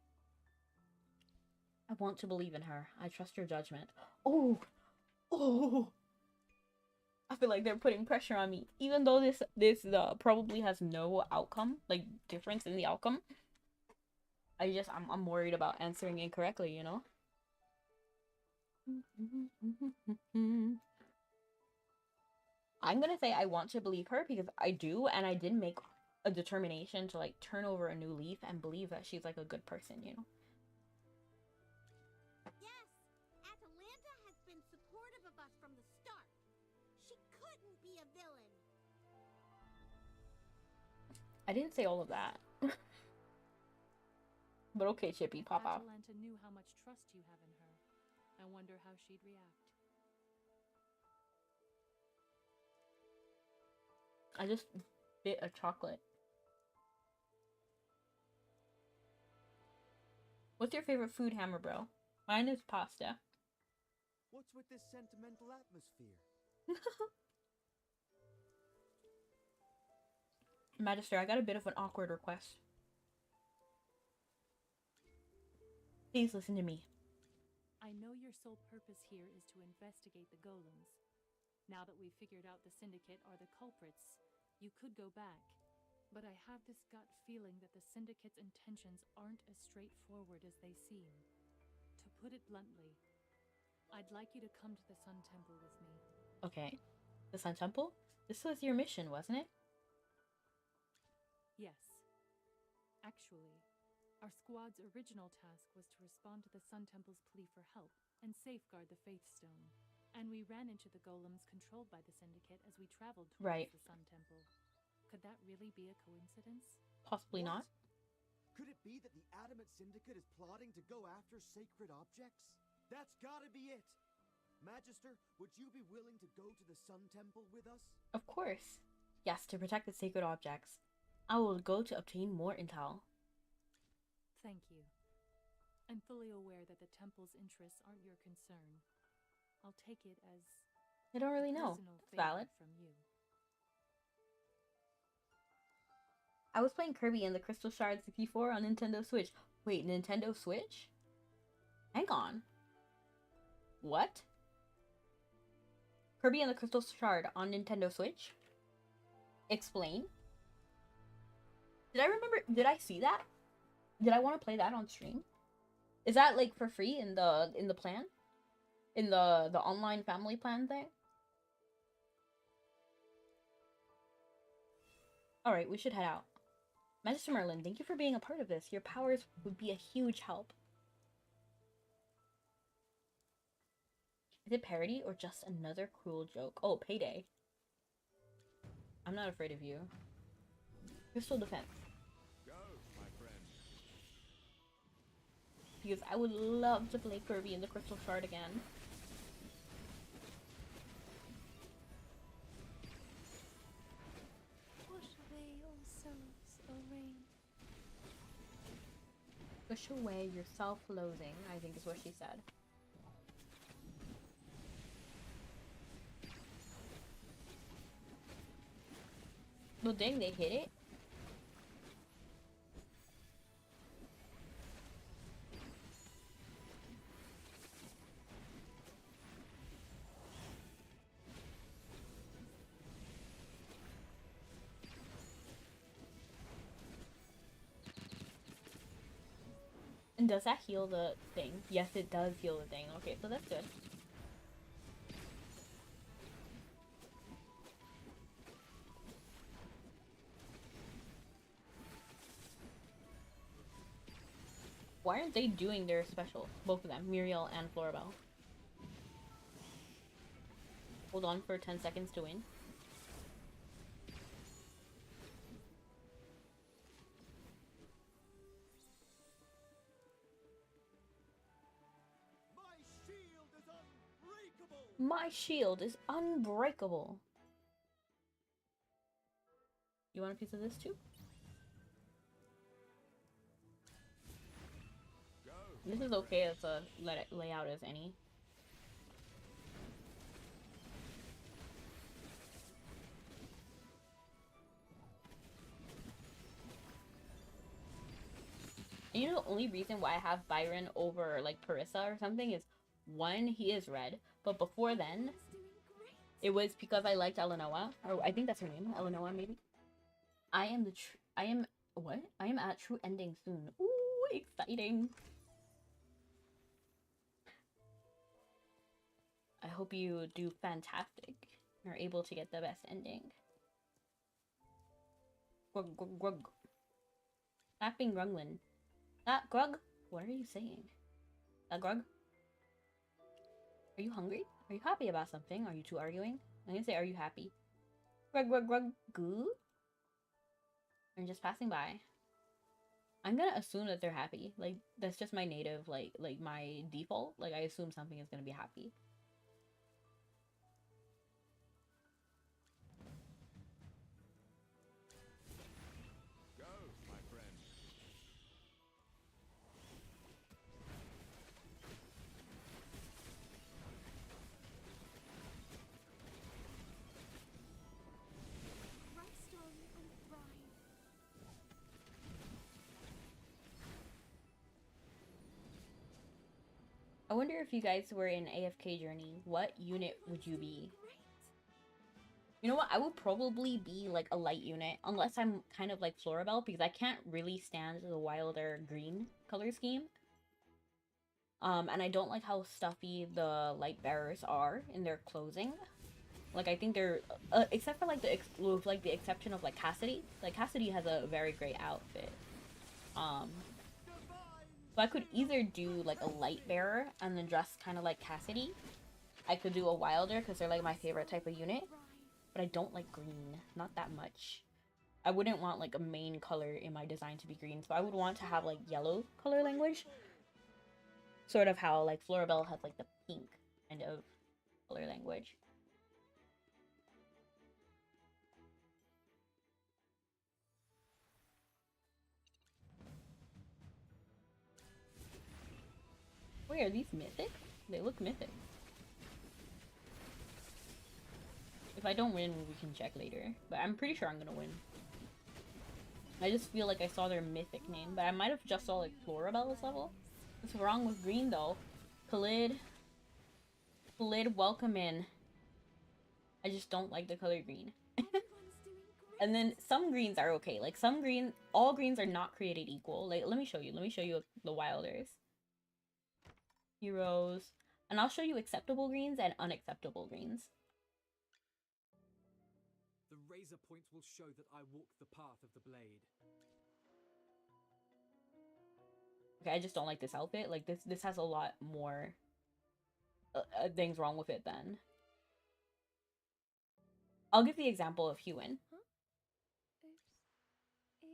I want to believe in her. I trust your judgment. Oh! Oh! I feel like they're putting pressure on me. Even though this probably has no outcome, like, difference in the outcome. I'm worried about answering incorrectly, you know? I'm gonna say I want to believe her because I do, and I did make a determination to, like, turn over a new leaf and believe that she's, like, a good person, you know? Yes, Atalanta has been supportive of us from the start. She couldn't be a villain. I didn't say all of that. But okay, Chippy, pop out. Atalanta knew how much trust you have in her. I wonder how she'd react. I just bit a chocolate. What's your favorite food, Hammer Bro? Mine is pasta. What's with this sentimental atmosphere? Magister, I got a bit of an awkward request. Please listen to me. I know your sole purpose here is to investigate the Golems. Now that we've figured out the Syndicate are the culprits, you could go back. But I have this gut feeling that the Syndicate's intentions aren't as straightforward as they seem. To put it bluntly, I'd like you to come to the Sun Temple with me. Okay. The Sun Temple? This was your mission, wasn't it? Yes. Actually, our squad's original task was to respond to the Sun Temple's plea for help and safeguard the Faith Stone. And we ran into the Golems controlled by the Syndicate as we traveled towards Right. the Sun Temple. Could that really be a coincidence? Possibly What? not. Could it be that the Adamant Syndicate is plotting to go after sacred objects? That's gotta be it. Magister, would you be willing to go to the Sun Temple with us? Of course. Yes, to protect the sacred objects. I will go to obtain more intel. Thank you. I'm fully aware that the temple's interests aren't your concern. I'll take it as I don't really know. personal It's favor valid. from you. I was playing Kirby and the Crystal Shard 64 on Nintendo Switch. Wait, Nintendo Switch? Hang on. What? Kirby and the Crystal Shard on Nintendo Switch? Explain. Did I see that? Did I want to play that on stream? Is that like for free in the plan? In the online family plan thing? Alright, we should head out. Magister Merlin, thank you for being a part of this. Your powers would be a huge help. Is it parody or just another cruel joke? Oh, payday. I'm not afraid of you. Crystal defense. Go, my friend. Because I would love to play Kirby in the Crystal Shard again. Wash away all sorrows, O rain. Push away your self-loathing, I think is what she said. Well, dang, they hit it. And does that heal the thing? Yes, it does heal the thing. Okay, so that's good. Why aren't they doing their special? Both of them, Muriel and Florabelle. Hold on for 10 seconds to win. My shield is unbreakable. You want a piece of this too? Go. This is okay as a layout as any. And you know the only reason why I have Byron over like Parissa or something is one, he is red, but before then it was because I liked Elenoa, or I think that's her name, Elenoa maybe. I am at true ending soon. Ooh, exciting. I hope you do fantastic and are able to get the best ending. Grug, grug, grug. Slapping Grunglin. That Grug? What are you saying? That Grug? Are you hungry? Are you happy about something? Are you two arguing? I'm gonna say, are you happy? Grug, grug, grug, goo? I'm just passing by. I'm gonna assume that they're happy. Like, that's just my native, like my default. Like, I assume something is gonna be happy. Go, my friend. Restore and thrive. I wonder if you guys were in AFK Journey, what unit would you be? You know what? I would probably be like a light unit, unless I'm kind of like Florabelle, because I can't really stand the wilder green color scheme. And I don't like how stuffy the light bearers are in their clothing. Like, I think they're, except for like the exception of like Cassidy. Like, Cassidy has a very great outfit. So I could either do like a light bearer and then dress kind of like Cassidy. I could do a wilder because they're like my favorite type of unit. But I don't like green, not that much. I wouldn't want like a main color in my design to be green, so I would want to have like yellow color language. Sort of how like Floribel has like the pink kind of color language. Wait, are these mythic? They look mythic. If I don't win, we can check later. But I'm pretty sure I'm gonna win. I just feel like I saw their mythic name, but I might have just saw like Floribel's level. What's wrong with green though? Khalid, welcome in. I just don't like the color green. And then some greens are okay. Like some green, all greens are not created equal. Like let me show you the wilders. Heroes. And I'll show you acceptable greens and unacceptable greens. The razor point will show that I walk the path of the blade. Okay, I just don't like this outfit. Like this has a lot more things wrong with it than. I'll give the example of Hewin.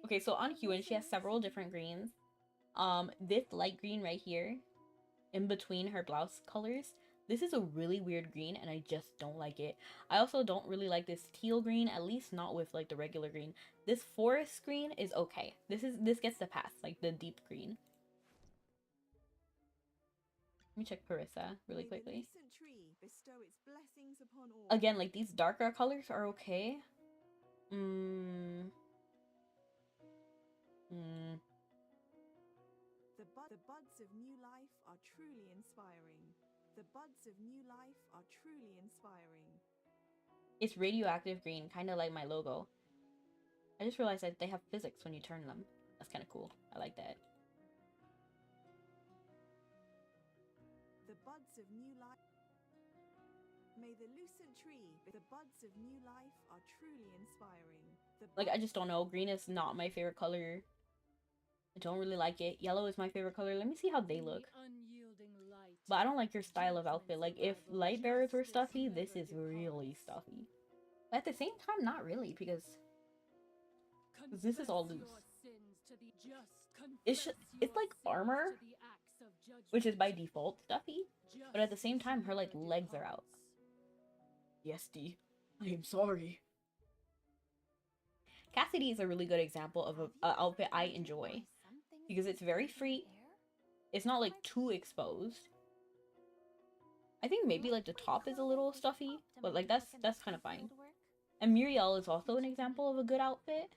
Okay, so on Hewin, she has several different greens. This light green right here, in between her blouse colors, this is a really weird green and I just don't like it. I also don't really like this teal green, at least not with like the regular green. This forest green is okay. This gets the pass, like the deep green. Let me check Parissa really quickly. Again, like these darker colors are okay. The buds of new life are truly inspiring. The buds of new life are truly inspiring. It's radioactive green, kind of like my logo. I just realized that they have physics when you turn them. That's kind of cool. I like that. The buds of new life. May the lucent tree. The buds of new life are truly inspiring. Like, I just don't know. Green is not my favorite color. I don't really like it. Yellow is my favorite color. Let me see how they look. But I don't like your style of outfit. Like, if light bearers were stuffy, this is really stuffy. But at the same time, not really, because this is all loose. It's like armor, which is by default stuffy. But at the same time, her like legs are out. Yes, D. I am sorry. Cassidy is a really good example of an outfit I enjoy. Because it's very free. It's not like too exposed. I think maybe like the top is a little stuffy, but like that's kind of fine. And Muriel is also an example of a good outfit.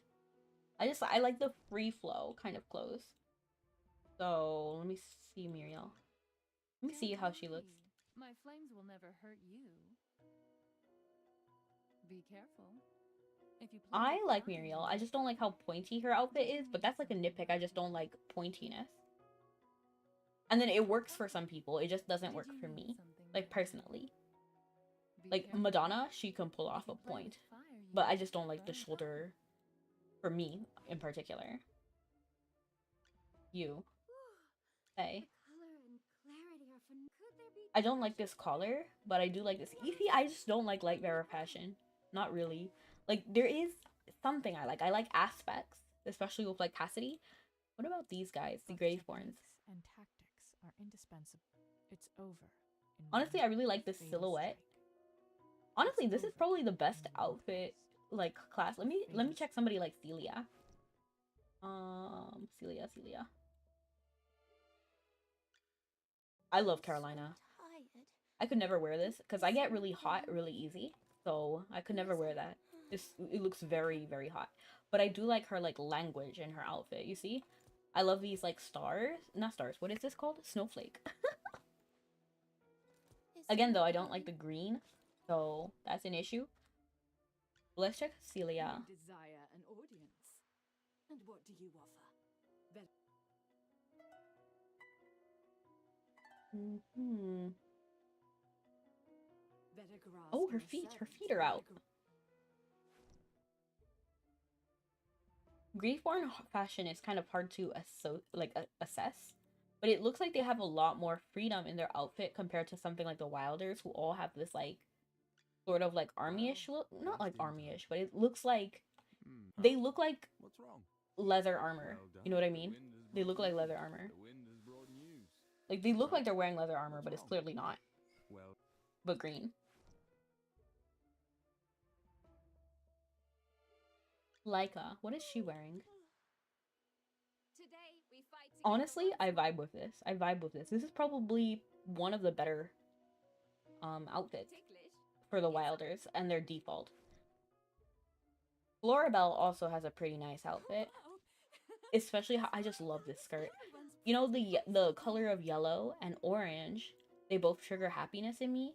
I like the free flow kind of clothes. So let me see Muriel. Let me see how she looks. My flames will never hurt you. Be careful. I like Muriel. I just don't like how pointy her outfit is, but that's like a nitpick. I just don't like pointiness. And then it works for some people. It just doesn't work for me. Like, personally. Like, Madonna, she can pull off a point. But I just don't like the shoulder for me, in particular. You. Hey. I don't like this collar, but I do like this. You see, I just don't like light bearer fashion. Not really. Like, there is something I like. I like aspects, especially with, like, Cassidy. What about these guys, the Graveborns? And tactics are indispensable. It's over. Honestly, I really like this silhouette. Honestly, this is probably the best outfit, like, class. Let me check somebody like Celia. Celia. I love Carolina. I could never wear this because I get really hot really easy. So I could never wear that. It looks very, very hot. But I do like her like language in her outfit, you see? I love these like stars. Not stars, what is this called? Snowflake. Again though, I don't like the green. So that's an issue. Let's check Celia. Desire an audience. And what do you offer? Oh, her feet are out. Graveborn fashion is kind of hard to assess, but it looks like they have a lot more freedom in their outfit compared to something like the Wilders, who all have this like sort of like army-ish look. Not like army-ish, but it looks like They look like What's wrong? leather armor. Well done. You know what I The mean? wind has They brought look like news. leather armor. The wind has brought news. Like, they look Huh? like they're wearing leather armor, What's but it's wrong? clearly not. Well, But green. Laika, what is she wearing? Today we fight together Honestly, once I more. vibe with this. I vibe with this. This is probably one of the better outfits Ticklish. for the Wilders and their default. Florabelle also has a pretty nice outfit. Especially how I just love this skirt. You know, the color of yellow and orange, they both trigger happiness in me.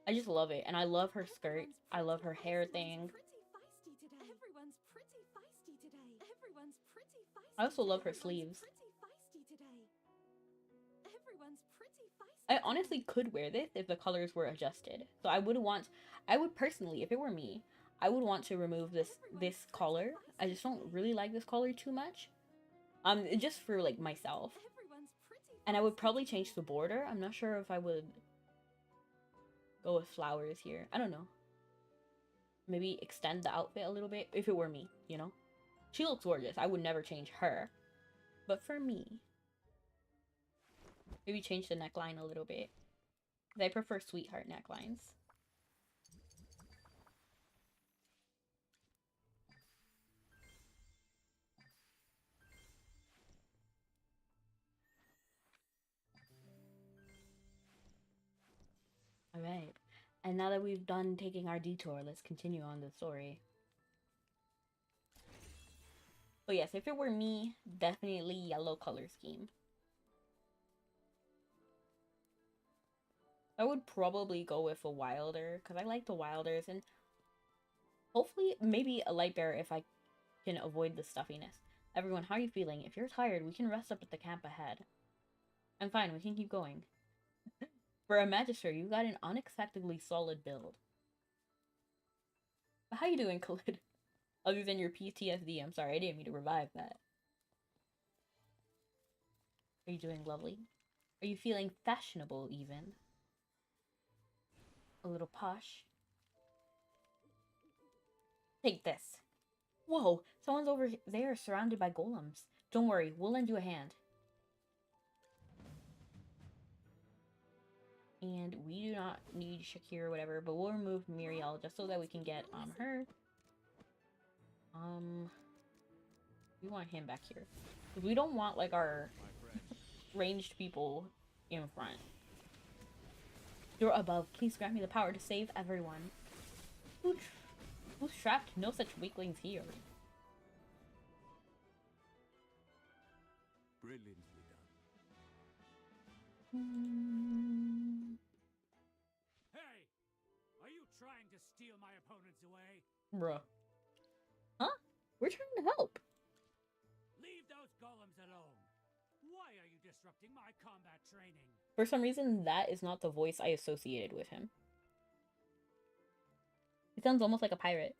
I just love it. And I love her skirt. I love her hair thing. Everyone's pretty feisty today. Everyone's pretty feisty. I also love her Everyone's sleeves. pretty feisty today. Everyone's pretty feisty. I honestly could wear this if the colors were adjusted. So I would personally, if it were me, I would want to remove this collar. I just don't really like this collar too much. Just for like myself. And I would probably change the border. I'm not sure if I would go with flowers here. I don't know. Maybe extend the outfit a little bit if it were me, you know? She looks gorgeous. I would never change her. But for me, maybe change the neckline a little bit. 'Cause I prefer sweetheart necklines. Alright. And now that we've done taking our detour, let's continue on the story. But yes, if it were me, definitely yellow color scheme. I would probably go with a wilder, because I like the wilders, and hopefully maybe a light bearer if I can avoid the stuffiness. Everyone, how are you feeling? If you're tired, we can rest up at the camp ahead. I'm fine, we can keep going. For a magister, you got an unexpectedly solid build. But how you doing, Khalid? Other than your PTSD, I'm sorry, I didn't mean to revive that. Are you doing lovely? Are you feeling fashionable, even? A little posh? Take this. Whoa, someone's over there surrounded by golems. Don't worry, we'll lend you a hand. And we do not need Shakir or whatever, but we'll remove Muriel just so that we can get her. We want him back here. We don't want like our ranged people in front. You're above. Please grant me the power to save everyone. Who's trapped? No such weaklings here. brilliantly done. Hey! Are you trying to steal my opponents away? Bruh. Huh? We're trying to help. Leave those golems alone. Why are you disrupting my combat training? For some reason, that is not the voice I associated with him. It sounds almost like a pirate.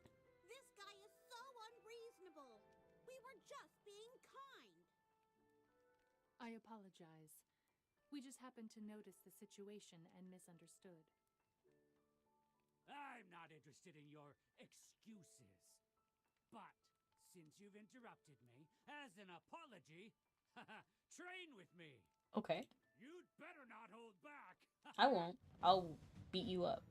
This guy is so unreasonable. We were just being kind. I apologize. We just happened to notice the situation and misunderstood. I'm not interested in your excuses. But since you've interrupted me, as an apology, train with me. Okay. You'd better not hold back. I won't. I'll beat you up.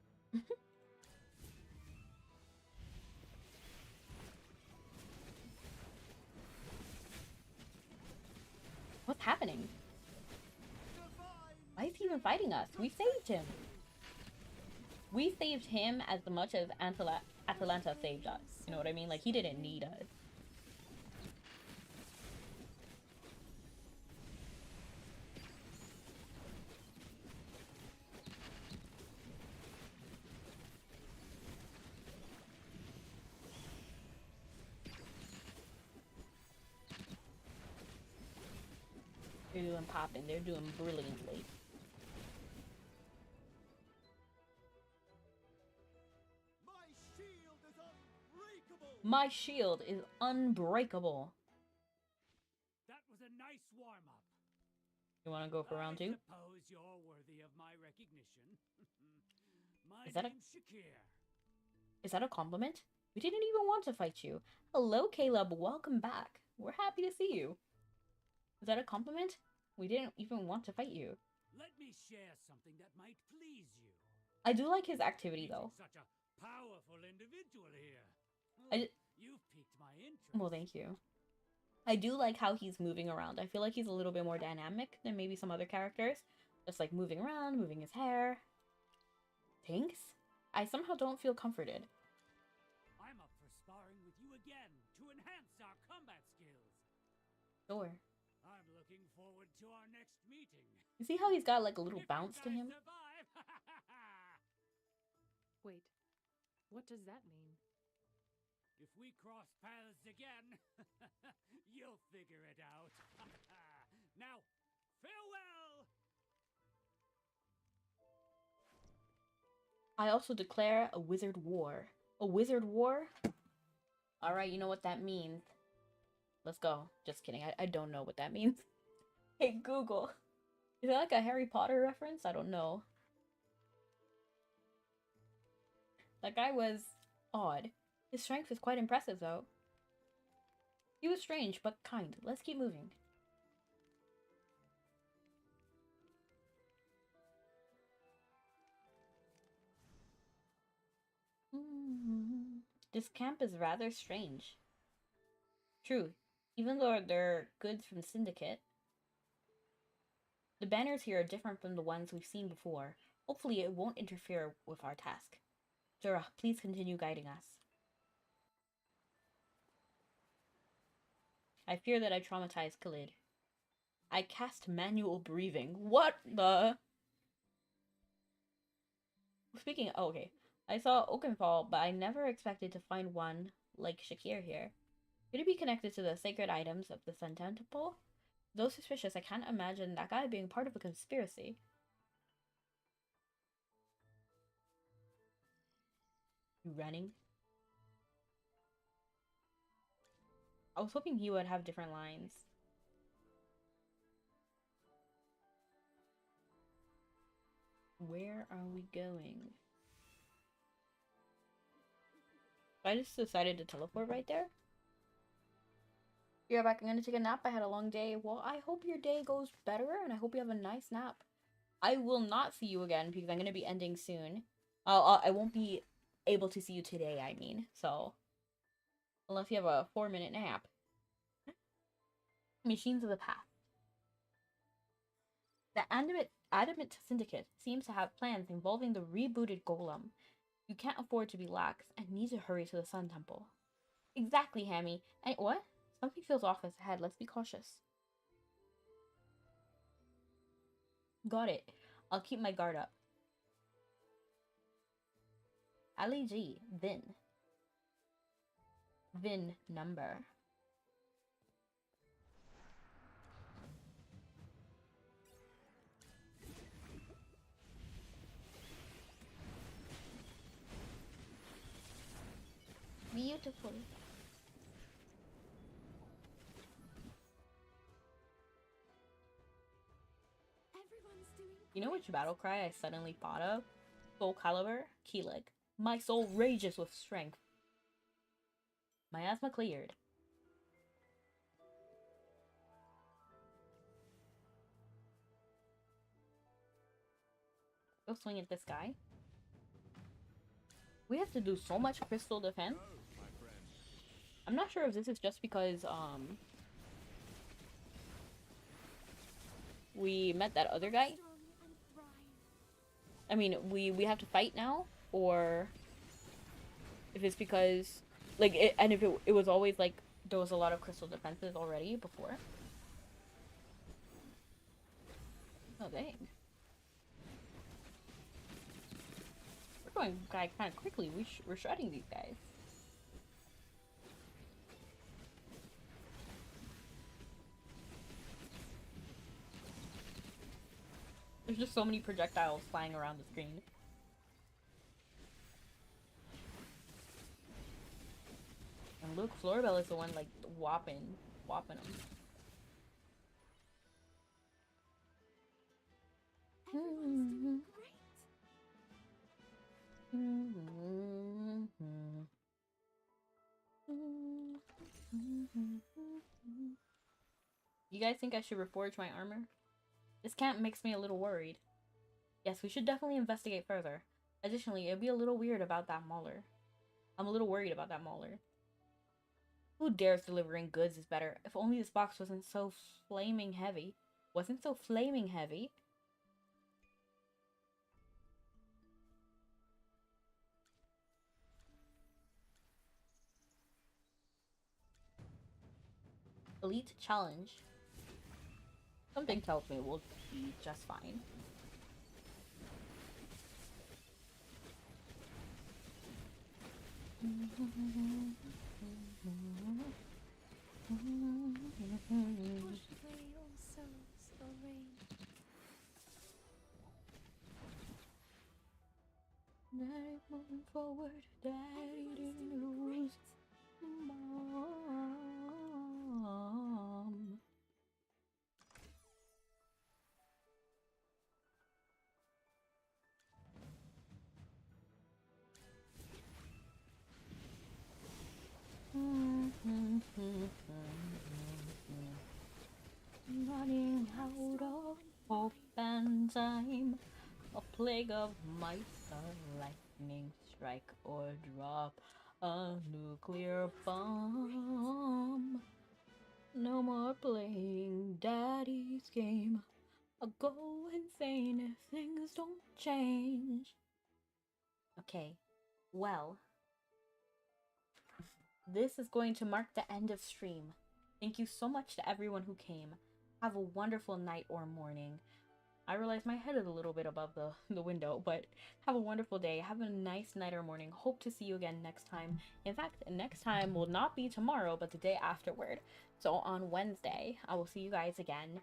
What's happening? Why is he even fighting us? We saved him. We saved him as much as Atalanta saved us. You know what I mean? Like, he didn't need us. They're doing popping. They're doing brilliantly. My shield is unbreakable. That was a nice warm-up. You want to go for round two? I suppose you're worthy of my recognition. My Is that name's Shakir. Is that a compliment? We didn't even want to fight you. Hello, Caleb. Welcome back. We're happy to see you. Is that a compliment? We didn't even want to fight you. Let me share something that might please you. I do like his activity, though. Such a powerful individual here. You've piqued my interest. Well, thank you. I do like how he's moving around. I feel like he's a little bit more dynamic than maybe some other characters. Just like moving around, moving his hair. Thanks? I somehow don't feel comforted. I'm up for sparring with you again to enhance our combat skills. Sure. I'm looking forward to our next meeting. You see how he's got like a little bounce to him? Wait, what does that mean? If we cross paths again, you'll figure it out. Now, farewell! I also declare a wizard war. A wizard war? Alright, you know what that means. Let's go. Just kidding. I don't know what that means. Hey, Google. Is that like a Harry Potter reference? I don't know. That guy was odd. His strength is quite impressive, though. He was strange, but kind. Let's keep moving. This camp is rather strange. True, even though they're goods from Syndicate. The banners here are different from the ones we've seen before. Hopefully it won't interfere with our task. Jura, please continue guiding us. I fear that I traumatized Khalid. I cast manual breathing. What the? Speaking, oh, okay. I saw Oakenfall, but I never expected to find one like Shakir here. Could it be connected to the sacred items of the Sun Temple? Though suspicious, I can't imagine that guy being part of a conspiracy. You running? I was hoping he would have different lines. Where are we going? I just decided to teleport right there. Yeah, back. I'm gonna take a nap. I had a long day. Well, I hope your day goes better, and I hope you have a nice nap. I will not see you again because I'm gonna be ending soon. I won't be able to see you today, I mean. So, unless you have a 4-minute nap. Machines of the Past. The Adamant Syndicate seems to have plans involving the rebooted golem. You can't afford to be lax and need to hurry to the Sun Temple. Exactly, Hammy. And what? Something feels off ahead. Let's be cautious. Got it. I'll keep my guard up. Ali G. Vin. Vin number. Beautiful. You know which battle cry I suddenly thought of? Soul Calibur, Keelik. My soul rages with strength. My asthma cleared. Go swing at this guy. We have to do so much crystal defense. I'm not sure if this is just because, we met that other guy. I mean, we have to fight now, or if it's because, like, and if it was always, like, there was a lot of crystal defenses already before. Oh, dang. We're going kind of quickly. We're shredding these guys. There's just so many projectiles flying around the screen. And look, Floribel is the one, like, whopping them. Everyone's doing great. you guys think I should reforge my armor? This camp makes me a little worried. Yes, we should definitely investigate further. Additionally, it'd be a little weird about that mauler. I'm a little worried about that mauler. Who dares delivering goods is better? If only this box wasn't so flaming heavy. Wasn't so flaming heavy. Elite challenge. Something tells me we'll be just fine. Daddy moving forward, Daddy didn't lose. Mom. Running out of hope and time, a plague of might, a lightning strike or drop a nuclear bomb. No more playing Daddy's game. I'll go insane if things don't change. Okay, well, this is going to mark the end of stream. Thank you so much to everyone who came. Have a wonderful night or morning. I realize my head is a little bit above the window, but have a wonderful day. Have a nice night or morning. Hope to see you again next time. In fact, next time will not be tomorrow, but the day afterward. So on Wednesday, I will see you guys again.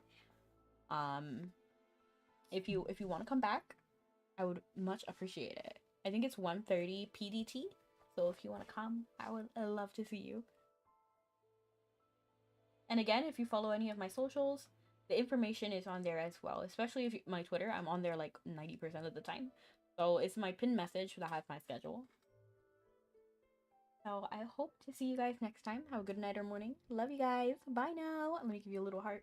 If you want to come back, I would much appreciate it. I think it's 1:30 PDT. So if you want to come, I'd love to see you. And again, if you follow any of my socials, the information is on there as well. Especially if my Twitter, I'm on there like 90% of the time. So it's my pinned message that has my schedule. So I hope to see you guys next time. Have a good night or morning. Love you guys. Bye now. Let me give you a little heart.